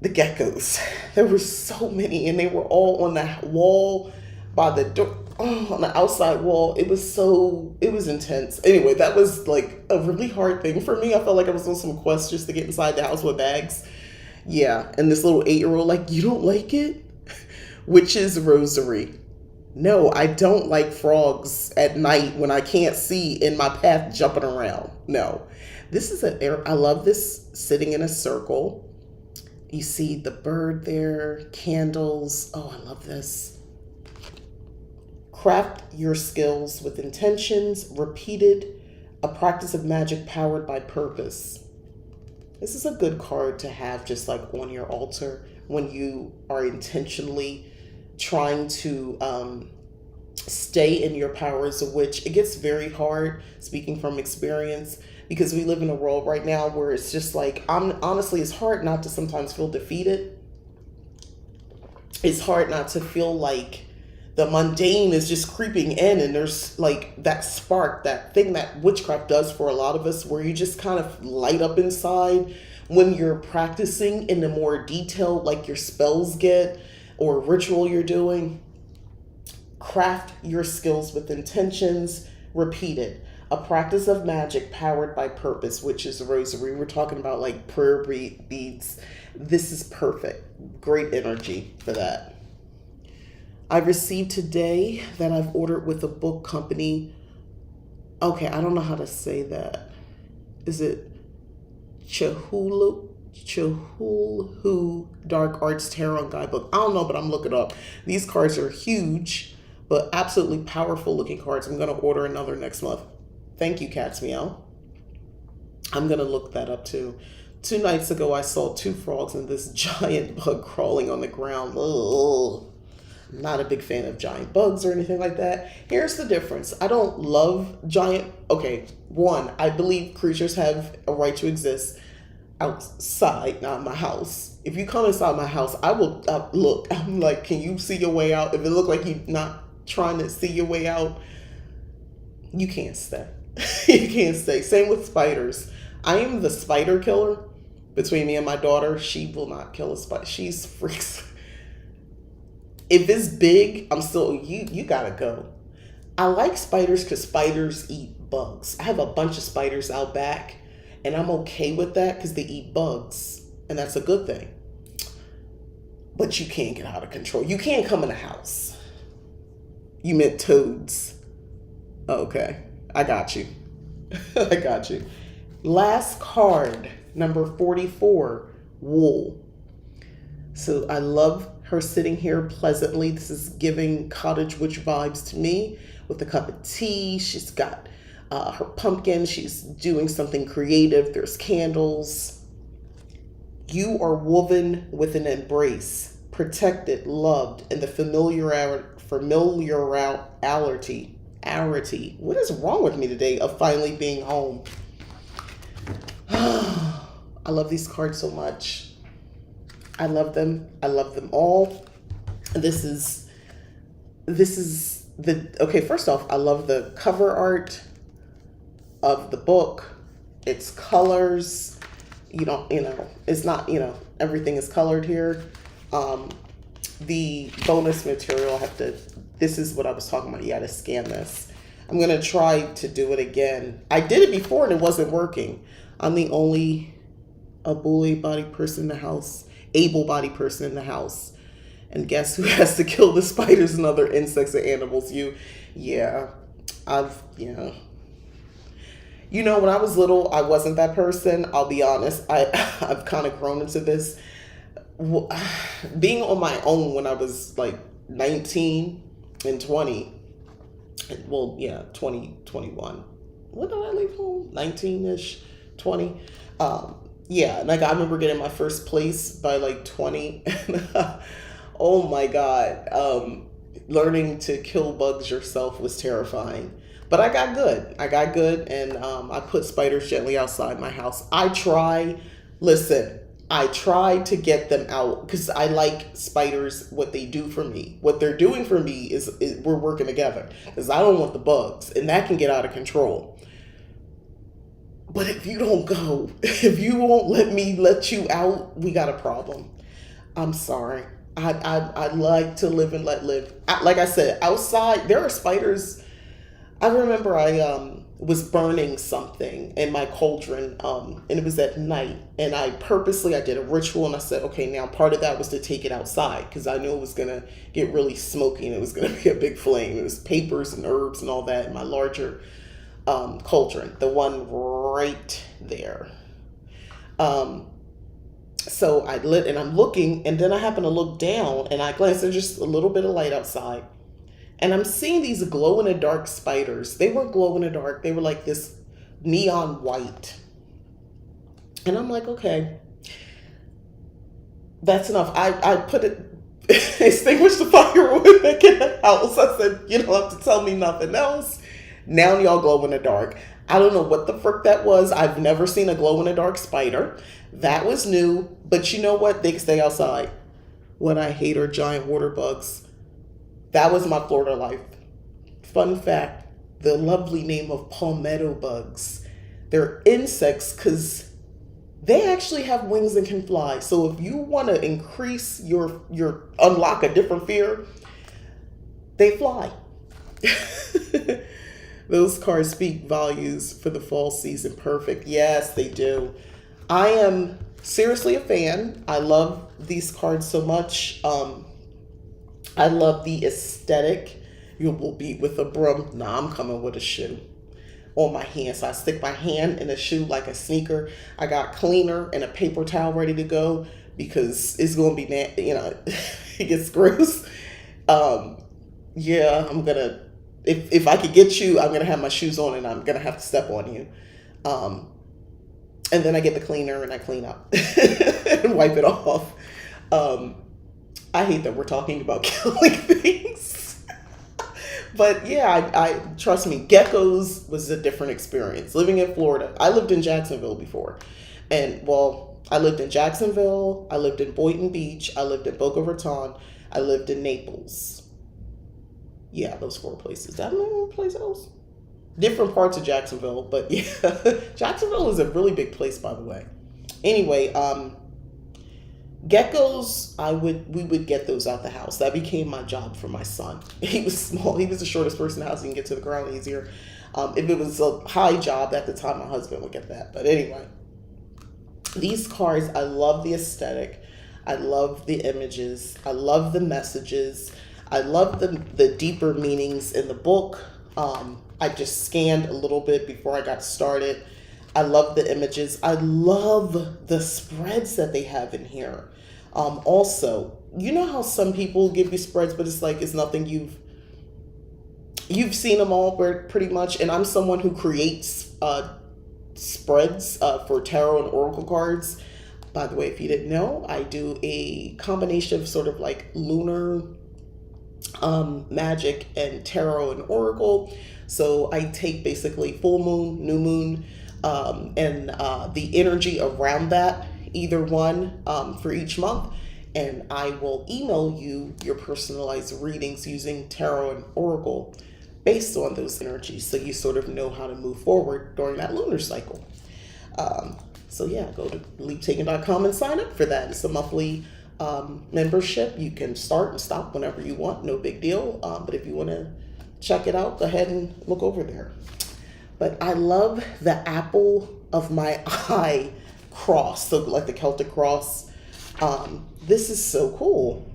the geckos, there were so many, and they were all on the wall by the door, on the outside wall. It was intense. Anyway, that was like a really hard thing for me. I felt like I was on some quest just to get inside the house with bags. Yeah, and this little 8-year-old like, you don't like it? Witch's rosary. No, I don't like frogs at night when I can't see in my path jumping around. No. This is I love this sitting in a circle. You see the bird there, candles. Oh, I love this. Craft your skills with intentions, repeated, a practice of magic powered by purpose. This is a good card to have just like on your altar when you are intentionally trying to stay in your power as a witch. It gets very hard, speaking from experience, because we live in a world right now where it's just like, honestly, it's hard not to sometimes feel defeated. It's hard not to feel like the mundane is just creeping in, and there's like that spark, that thing that witchcraft does for a lot of us, where you just kind of light up inside when you're practicing in the more detail, like your spells get, or ritual you're doing. Craft your skills with intentions, repeated. A practice of magic powered by purpose, which is rosary. We're talking about like prayer beads. This is perfect. Great energy for that. I received today that I've ordered with a book company. Okay, I don't know how to say that. Is it Chahulu Dark Arts Tarot Guidebook? I don't know, but I'm looking up. These cards are huge, but absolutely powerful looking cards. I'm going to order another next month. Thank you, Cats Meow. I'm going to look that up too. 2 nights ago, I saw two frogs and this giant bug crawling on the ground. Ugh. I'm not a big fan of giant bugs or anything like that. Here's the difference. I don't love giant. Okay, one, I believe creatures have a right to exist outside, not my house. If you come inside my house, I will look. I'm like, can you see your way out? If it look like you're not trying to see your way out, you can't stay. You can't stay. Same with spiders. I am the spider killer. Between me and my daughter, she will not kill a spider. She's freaks. If it's big, I'm still, you gotta go. I like spiders because spiders eat bugs. I have a bunch of spiders out back, and I'm okay with that because they eat bugs, and that's a good thing. But you can't get out of control. You can't come in the house. You meant toads. Okay, I got you. I got you. Last card, number 44, wool. So I love her sitting here pleasantly. This is giving cottage witch vibes to me with a cup of tea. She's got her pumpkin. She's doing something creative. There's candles. You are woven with an embrace, protected, loved, and the familiarity. What is wrong with me today of finally being home? I love these cards so much. I love them. I love them all. This is okay, first off, I love the cover art of the book. It's colors. It's not, everything is colored here. The bonus material, this is what I was talking about. You got to scan this. I'm going to try to do it again. I did it before and it wasn't working. I'm the only able-bodied person in the house. And guess who has to kill the spiders and other insects and animals? You. Yeah. When I was little, I wasn't that person. I'll be honest. I've kind of grown into this. Being on my own when I was like 19 and 20. Well, yeah, 20, 21. When did I leave home? 19-ish, 20. Yeah, like I remember getting my first place by like 20. Oh my God. Learning to kill bugs yourself was terrifying. But I got good. And I put spiders gently outside my house. I try to get them out because I like spiders, what they do for me. What they're doing for me is we're working together because I don't want the bugs, and that can get out of control. But if you don't go, if you won't let you out, we got a problem. I'm sorry. I like to live and let live. Like I said, outside, there are spiders. I remember I was burning something in my cauldron, and it was at night. And I did a ritual, and I said, okay, now part of that was to take it outside because I knew it was going to get really smoky and it was going to be a big flame. It was papers and herbs and all that in my larger cauldron, the one right there. So I lit and I'm looking, and then I happen to look down and I glanced. There's just a little bit of light outside. And I'm seeing these glow-in-the-dark spiders. They were glow-in-the-dark. They were like this neon white. And I'm like, okay, that's enough. I put it, extinguished the fire, went back in the house. I said, you don't have to tell me nothing else. Now y'all glow in the dark. I don't know what the frick that was. I've never seen a glow-in-the-dark spider. That was new. But you know what? They can stay outside. What I hate are giant water bugs. That was my Florida life. Fun fact, the lovely name of palmetto bugs. They're insects because they actually have wings and can fly. So if you want to increase your unlock a different fear, they fly. Those cards speak volumes for the fall season. Perfect. Yes, they do. I am seriously a fan. I love these cards so much. I love the aesthetic. You will beat with a broom. Nah, I'm coming with a shoe on my hand. So I stick my hand in a shoe like a sneaker. I got cleaner and a paper towel ready to go because it's going to be, it gets gross. Yeah, I'm going to, if I could get you, I'm going to have my shoes on and I'm going to have to step on you. And then I get the cleaner and I clean up and wipe it off. Um, I hate that we're talking about killing things. But yeah, I trust me, geckos was a different experience. Living in Florida, I lived in Jacksonville before. And well, I lived in Jacksonville, I lived in Boynton Beach, I lived in Boca Raton, I lived in Naples. Yeah, those 4 places. Did I live in a place else? Different parts of Jacksonville, but yeah, Jacksonville is a really big place, by the way. Anyway, geckos, we would get those out the house. That became my job for my son. He was small. He was the shortest person in the house. He can get to the ground easier. If it was a high job at the time, my husband would get that. But anyway, these cards, I love the aesthetic. I love the images. I love the messages. I love the deeper meanings in the book. I just scanned a little bit before I got started. I love the images. I love the spreads that they have in here. Also, you know how some people give you spreads, but it's like it's nothing you've seen them all pretty much. And I'm someone who creates spreads for tarot and oracle cards. By the way, if you didn't know, I do a combination of sort of like lunar magic and tarot and oracle. So I take basically full moon, new moon, and the energy around that, either one, for each month, and I will email you your personalized readings using tarot and oracle based on those energies, so you sort of know how to move forward during that lunar cycle. So yeah, go to leaptaken.com and sign up for that. It's a monthly membership. You can start and stop whenever you want, no big deal. But if you want to check it out, go ahead and look over there. But I love the apple of my eye cross, so like the Celtic cross. This is so cool.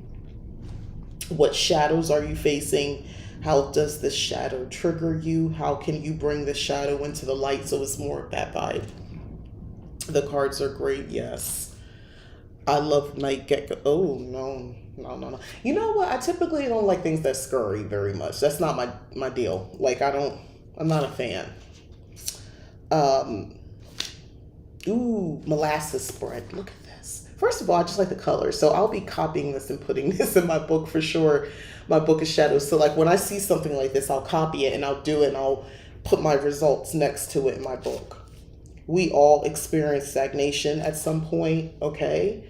What shadows are you facing? How does this shadow trigger you? How can you bring the shadow into the light so it's more of that vibe? The cards are great, yes. I love night gecko. Oh, no. You know what? I typically don't like things that scurry very much. That's not my deal. Like, I'm not a fan. Molasses spread. Look at this. First of all, I just like the colors. So I'll be copying this and putting this in my book for sure. My book of shadows. So like when I see something like this, I'll copy it and I'll do it and I'll put my results next to it in my book. We all experience stagnation at some point, okay?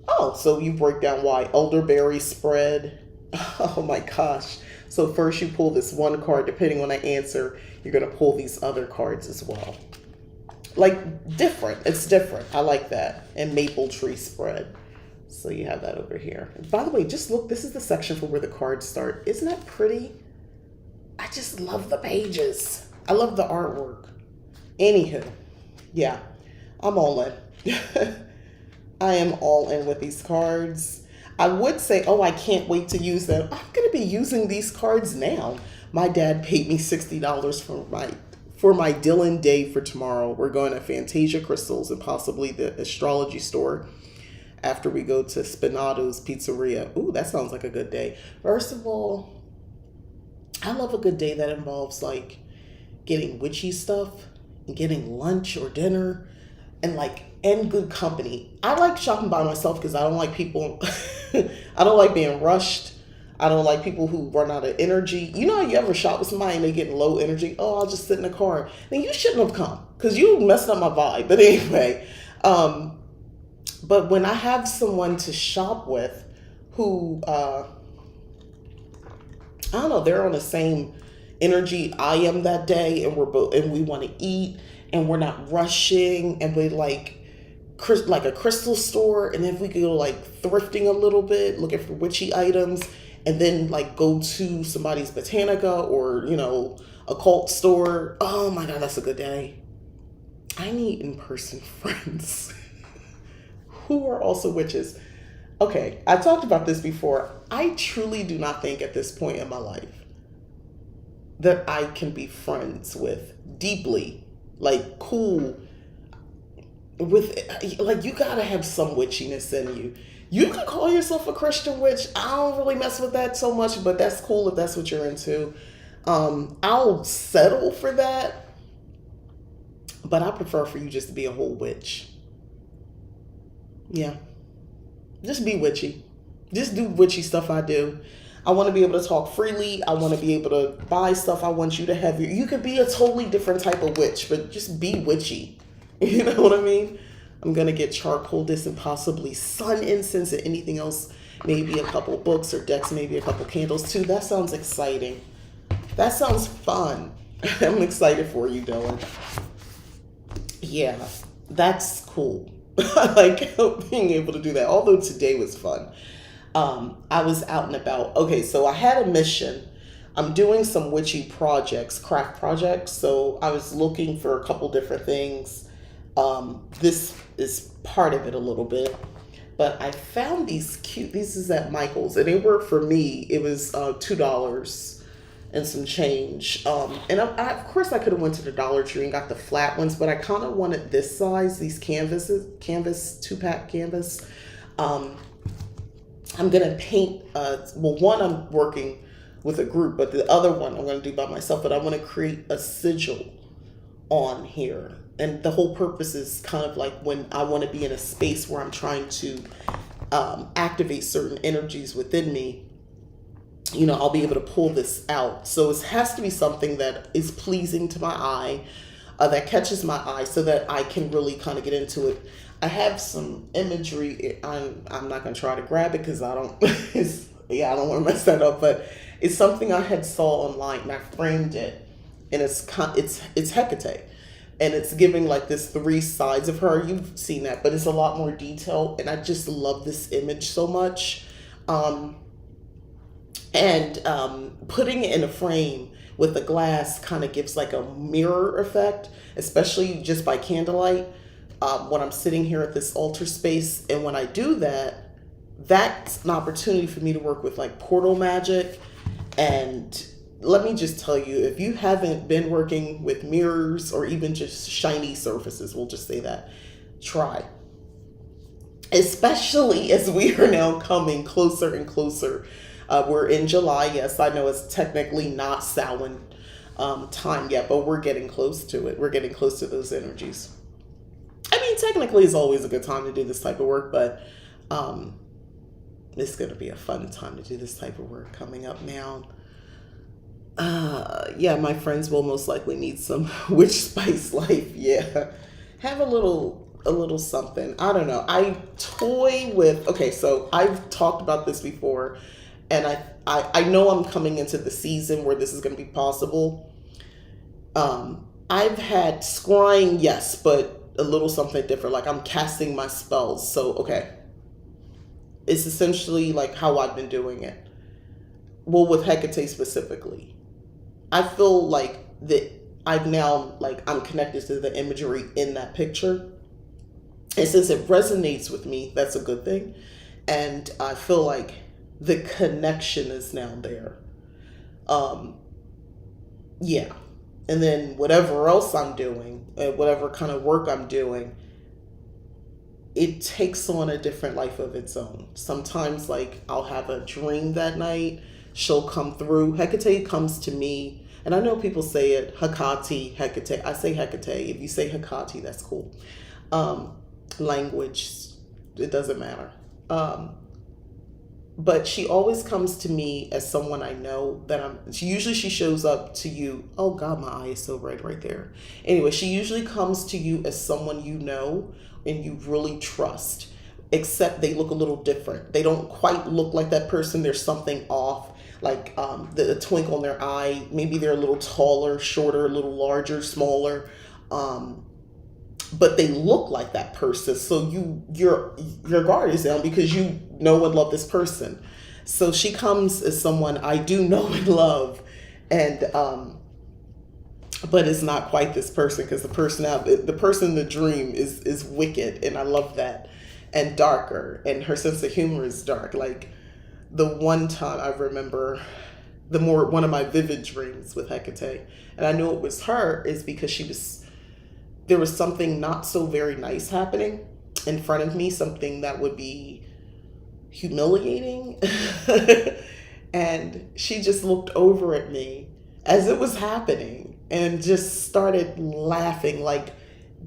Oh, so you break down why. Elderberry spread. Oh my gosh. So first you pull this one card. Depending on the answer, you're going to pull these other cards as well. Like different. It's different. I like that. And maple tree spread. So you have that over here. And by the way, just look. This is the section for where the cards start. Isn't that pretty? I just love the pages. I love the artwork. Anywho. Yeah, I'm all in. I am all in with these cards. I would say, oh, I can't wait to use them. I'm going to be using these cards now. My dad paid me $60 for my Dylan day for tomorrow. We're going to Fantasia Crystals and possibly the astrology store after we go to Spinato's Pizzeria. Ooh, that sounds like a good day. First of all, I love a good day that involves like getting witchy stuff and getting lunch or dinner and good company. I like shopping by myself because I don't like people. I don't like being rushed. I don't like people who run out of energy. You know how you ever shop with somebody and they get low energy? Oh, I'll just sit in the car. Then you shouldn't have come because you messed up my vibe. But anyway, but when I have someone to shop with who, I don't know, they're on the same energy I am that day, and we want to eat, and we're not rushing, and we like a crystal store, and then if we could go like thrifting a little bit, looking for witchy items, and then like go to somebody's Botanica or occult store. Oh my God, that's a good day. I need in-person friends who are also witches. Okay, I talked about this before. I truly do not think at this point in my life that I can be friends with deeply, like cool with, like you gotta have some witchiness in you. You can call yourself a Christian witch. I don't really mess with that so much, but that's cool if that's what you're into. I'll settle for that. But I prefer for you just to be a whole witch. Yeah. Just be witchy. Just do witchy stuff I do. I want to be able to talk freely. I want to be able to buy stuff. I want you to have you could be a totally different type of witch, but just be witchy. You know what I mean? I'm going to get charcoal this and possibly sun incense and anything else. Maybe a couple books or decks, maybe a couple candles too. That sounds exciting. That sounds fun. I'm excited for you, Dylan. Yeah, that's cool. I like being able to do that. Although today was fun. I was out and about. Okay, so I had a mission. I'm doing some witchy projects, craft projects. So I was looking for a couple different things. This is part of it a little bit. But I found these cute, these is at Michael's, and they were, for me, it was $2 and some change. And of course I could have went to the Dollar Tree and got the flat ones, but I kind of wanted this size, these canvas 2-pack canvas. I'm going to paint, one I'm working with a group, but the other one I'm going to do by myself, but I want to create a sigil on here. And the whole purpose is kind of like when I want to be in a space where I'm trying to activate certain energies within me, you know, I'll be able to pull this out. So it has to be something that is pleasing to my eye, that catches my eye so that I can really kind of get into it. I have some imagery. I'm not going to try to grab it because I don't, I don't want to mess that up, but it's something I had saw online and I framed it, and it's Hecate. And it's giving like this 3 sides of her. You've seen that, but it's a lot more detail. And I just love this image so much. Putting it in a frame with the glass kind of gives like a mirror effect, especially just by candlelight. When I'm sitting here at this altar space. And when I do that, that's an opportunity for me to work with like portal magic. And let me just tell you, if you haven't been working with mirrors or even just shiny surfaces, we'll just say that, try. Especially as we are now coming closer and closer. We're in July. Yes, I know it's technically not Samhain time yet, but we're getting close to it. We're getting close to those energies. I mean, technically it's always a good time to do this type of work, but it's going to be a fun time to do this type of work coming up now. Yeah, my friends will most likely need some witch spice life. Yeah, have a little something. I don't know. I toy with, okay, so I've talked about this before, and I know I'm coming into the season where this is going to be possible. I've had scrying, yes, but a little something different. Like I'm casting my spells. So, okay, it's essentially like how I've been doing it. Well, with Hecate specifically, I feel like that I've now, like, I'm connected to the imagery in that picture. And since it resonates with me, that's a good thing. And I feel like the connection is now there. Yeah. And then whatever else I'm doing, whatever kind of work I'm doing, it takes on a different life of its own. Sometimes, like, I'll have a dream that night. She'll come through. Hecate comes to me. And I know people say it, Hecate, Hecate. I say Hecate. If you say Hecate, that's cool. Language, it doesn't matter. But she always comes to me as someone I know that she shows up to you. Oh God, my eye is so red right there. Anyway, she usually comes to you as someone you know and you really trust, except they look a little different. They don't quite look like that person. There's something off. Like the twinkle in their eye. Maybe they're a little taller, shorter, a little larger, smaller. But they look like that person. So your guard is down because you know and love this person. So she comes as someone I do know and love. And but it's not quite this person, because the person in the dream is wicked, and I love that, and darker, and her sense of humor is dark. Like the one time I remember, one of my vivid dreams with Hecate, and I knew it was her, is because there was something not so very nice happening in front of me, something that would be humiliating. And she just looked over at me as it was happening and just started laughing, like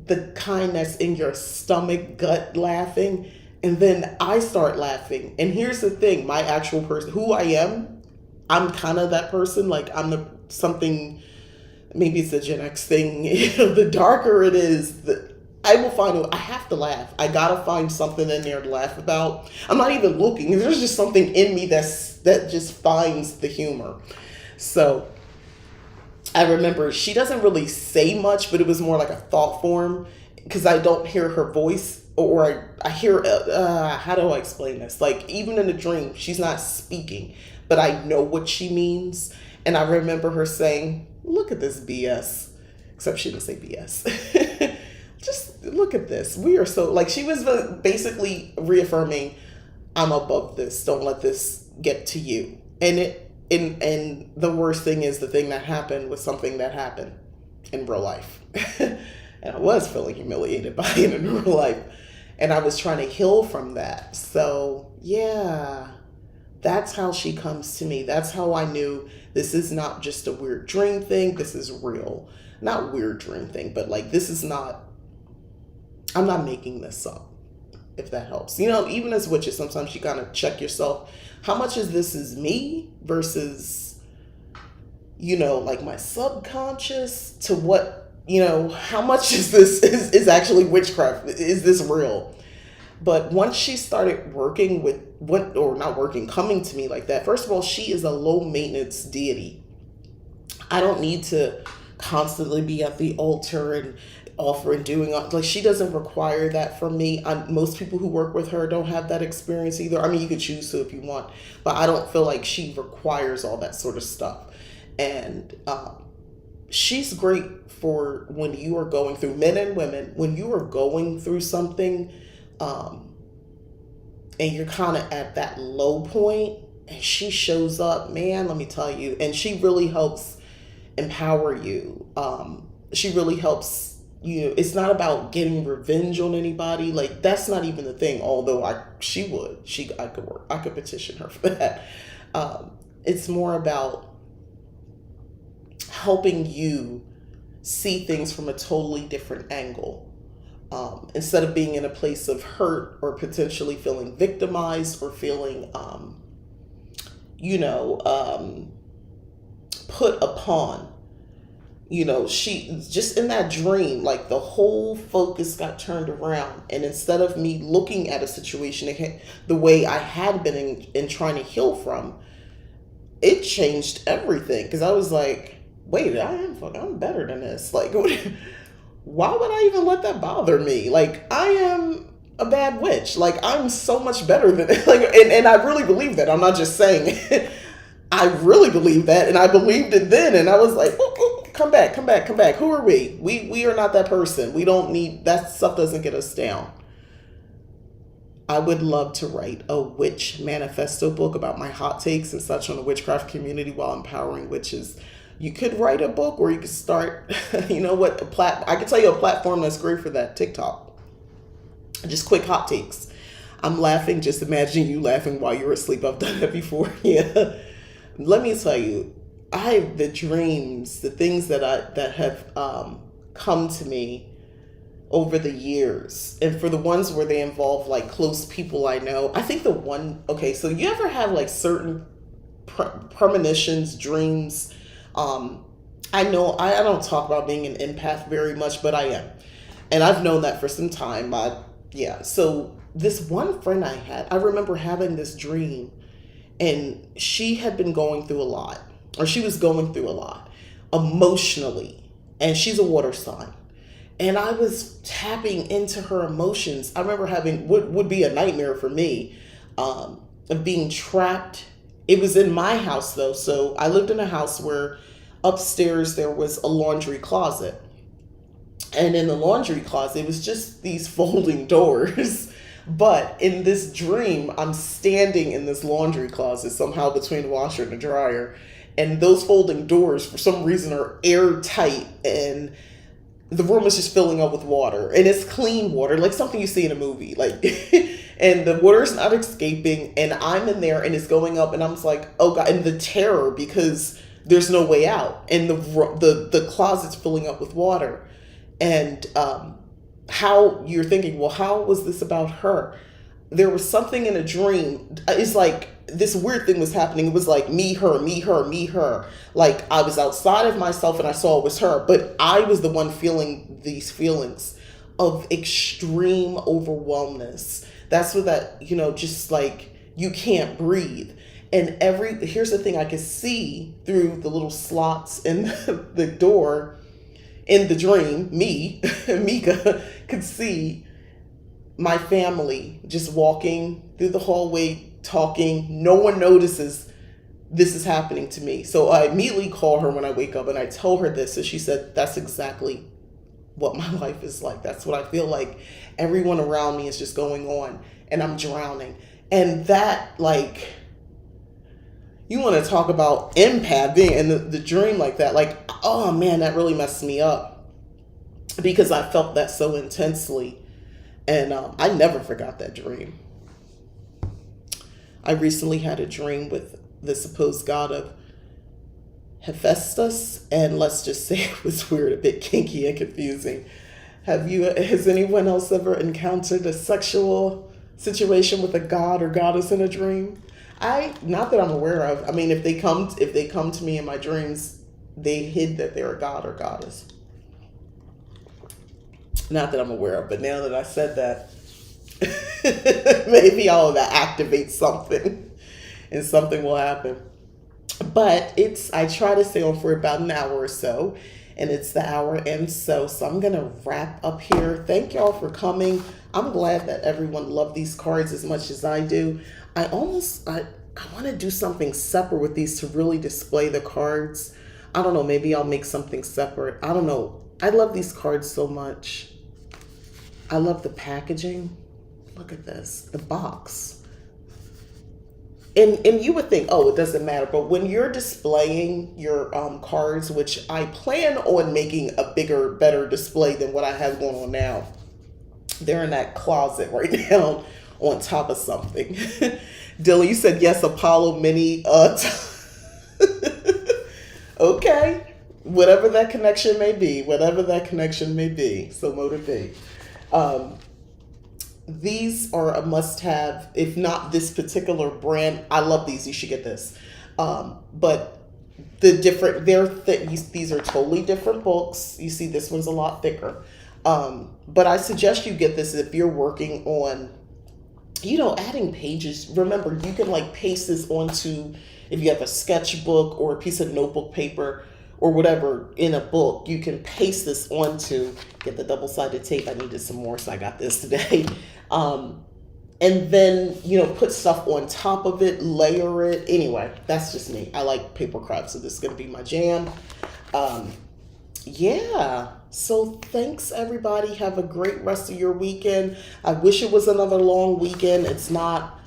the kind that's in your stomach, gut laughing. And then I start laughing. And here's the thing, my actual person, who I am, I'm kind of that person. Like I'm the something, maybe it's a Gen X thing. The darker it is, I will find, I have to laugh. I gotta find something in there to laugh about. I'm not even looking. There's just something in me that just finds the humor. So I remember she doesn't really say much, but it was more like a thought form because I don't hear her voice, or I hear, how do I explain this? Like even in a dream, she's not speaking, but I know what she means. And I remember her saying, look at this BS, except she didn't say BS. Just look at this. We are so, like, she was basically reaffirming, I'm above this. Don't let this get to you. And the worst thing is the thing that happened was something that happened in real life. And I was feeling humiliated by it in real life. And I was trying to heal from that. So yeah, that's how she comes to me. That's how I knew this is not just a weird dream thing. This is real. Not weird dream thing, but like this is not, I'm not making this up, if that helps. You know, even as witches, sometimes you gotta check yourself. How much of this is me versus, you know, like my subconscious to what, you know, how much is this is actually witchcraft? Is this real? But once she started working with coming to me like that, first of all, she is a low maintenance deity. I don't need to constantly be at the altar and offering, doing, like, she doesn't require that from me. Most people who work with her don't have that experience either. I mean, you could choose to if you want, but I don't feel like she requires all that sort of stuff. And she's great for when you are going through, men and women, when you are going through something and you're kind of at that low point, and she shows up, man, let me tell you, and she really helps empower you. She really helps you. It's not about getting revenge on anybody. Like that's not even the thing. Although I could petition her for that. It's more about helping you see things from a totally different angle. Instead of being in a place of hurt or potentially feeling victimized or feeling, put upon. You know, she just in that dream, like the whole focus got turned around. And instead of me looking at a situation the way I had been in trying to heal from, it changed everything. Because I was like, wait, I'm better than this. Like, why would I even let that bother me? Like, I am a bad witch. Like, I'm so much better than, like, and I really believe that. I'm not just saying it. I really believe that, and I believed it then, and I was like, come back. Who are we? We are not that person. We don't need, that stuff doesn't get us down. I would love to write a witch manifesto book about my hot takes and such on the witchcraft community while empowering witches. You could write a book, or you could start, you know what, I could tell you a platform that's great for that, TikTok. Just quick hot takes. I'm laughing, just imagine you laughing while you're asleep. I've done that before, yeah. Let me tell you, the dreams, the things that have come to me over the years, and for the ones where they involve like close people I know, I think so you ever have like certain premonitions, dreams? I know I don't talk about being an empath very much, but I am. And I've known that for some time. So this one friend I had, I remember having this dream. And she had been going through a lot, or she was going through a lot emotionally. And she's a water sign. And I was tapping into her emotions. I remember having what would be a nightmare for me, of being trapped. It was in my house though. So I lived in a house where upstairs there was a laundry closet. And in the laundry closet, it was just these folding doors. But in this dream, I'm standing in this laundry closet somehow between the washer and the dryer. And those folding doors, for some reason, are airtight. And the room is just filling up with water. And it's clean water, like something you see in a movie. Like, and the water's not escaping. And I'm in there and it's going up. And I'm just like, oh God. And the terror because there's no way out. And the closet's filling up with water. And how you're thinking, well, how was this about her? There was something in a dream. It's like this weird thing was happening. It was like me, her, me, her, me, her. Like I was outside of myself and I saw it was her, but I was the one feeling these feelings of extreme overwhelmness. That's what that, just like you can't breathe. And here's the thing, I could see through the little slots in the door in the dream, me, Mika, could see my family just walking through the hallway, talking. No one notices this is happening to me. So I immediately call her when I wake up and I tell her this. And she said, that's exactly what my life is like. That's what I feel like. Everyone around me is just going on and I'm drowning. And that, like, you want to talk about empath being in the dream like that. Like, oh man, that really messed me up because I felt that so intensely. And I never forgot that dream. I recently had a dream with the supposed god of Hephaestus, and let's just say it was weird, a bit kinky and confusing. Has anyone else ever encountered a sexual situation with a god or goddess in a dream? Not that I'm aware of. I mean, if they come to me in my dreams, they hid that they're a god or goddess. Not that I'm aware of, but now that I said that, maybe I'll activate something and something will happen. But I try to stay on for about an hour or so, and it's the hour and so I'm going to wrap up here. Thank y'all for coming. I'm glad that everyone loved these cards as much as I do. I want to do something separate with these to really display the cards. I don't know, maybe I'll make something separate. I don't know. I love these cards so much. I love the packaging. Look at this, the box. And you would think, oh, it doesn't matter. But when you're displaying your cards, which I plan on making a bigger, better display than what I have going on now. They're in that closet right now on top of something. Dylan, you said yes, Apollo Mini. Okay. Whatever that connection may be. So motivate. These are a must-have, if not this particular brand. I love these. You should get this. But these are totally different books. You see, this one's a lot thicker. But I suggest you get this if you're working on, adding pages. Remember, you can paste this onto, if you have a sketchbook or a piece of notebook paper or whatever in a book, you can paste this onto, get the double-sided tape. I needed some more, so I got this today. And then, put stuff on top of it, layer it. Anyway, that's just me. I like paper crafts, so this is going to be my jam. Yeah. So thanks, everybody. Have a great rest of your weekend. I wish it was another long weekend. It's not.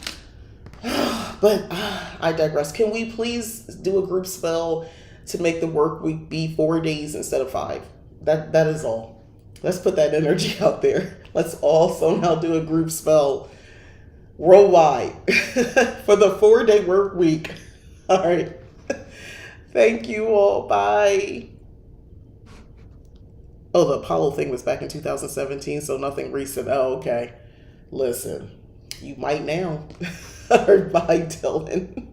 But I digress. Can we please do a group spell to make the work week be 4 days instead of 5? That is all. Let's put that energy out there. Let's all somehow do a group spell worldwide for the 4-day work week. All right. Thank you all. Bye. Oh, the Apollo thing was back in 2017, so nothing recent. Oh, okay. Listen, you might now. Bye, Dylan.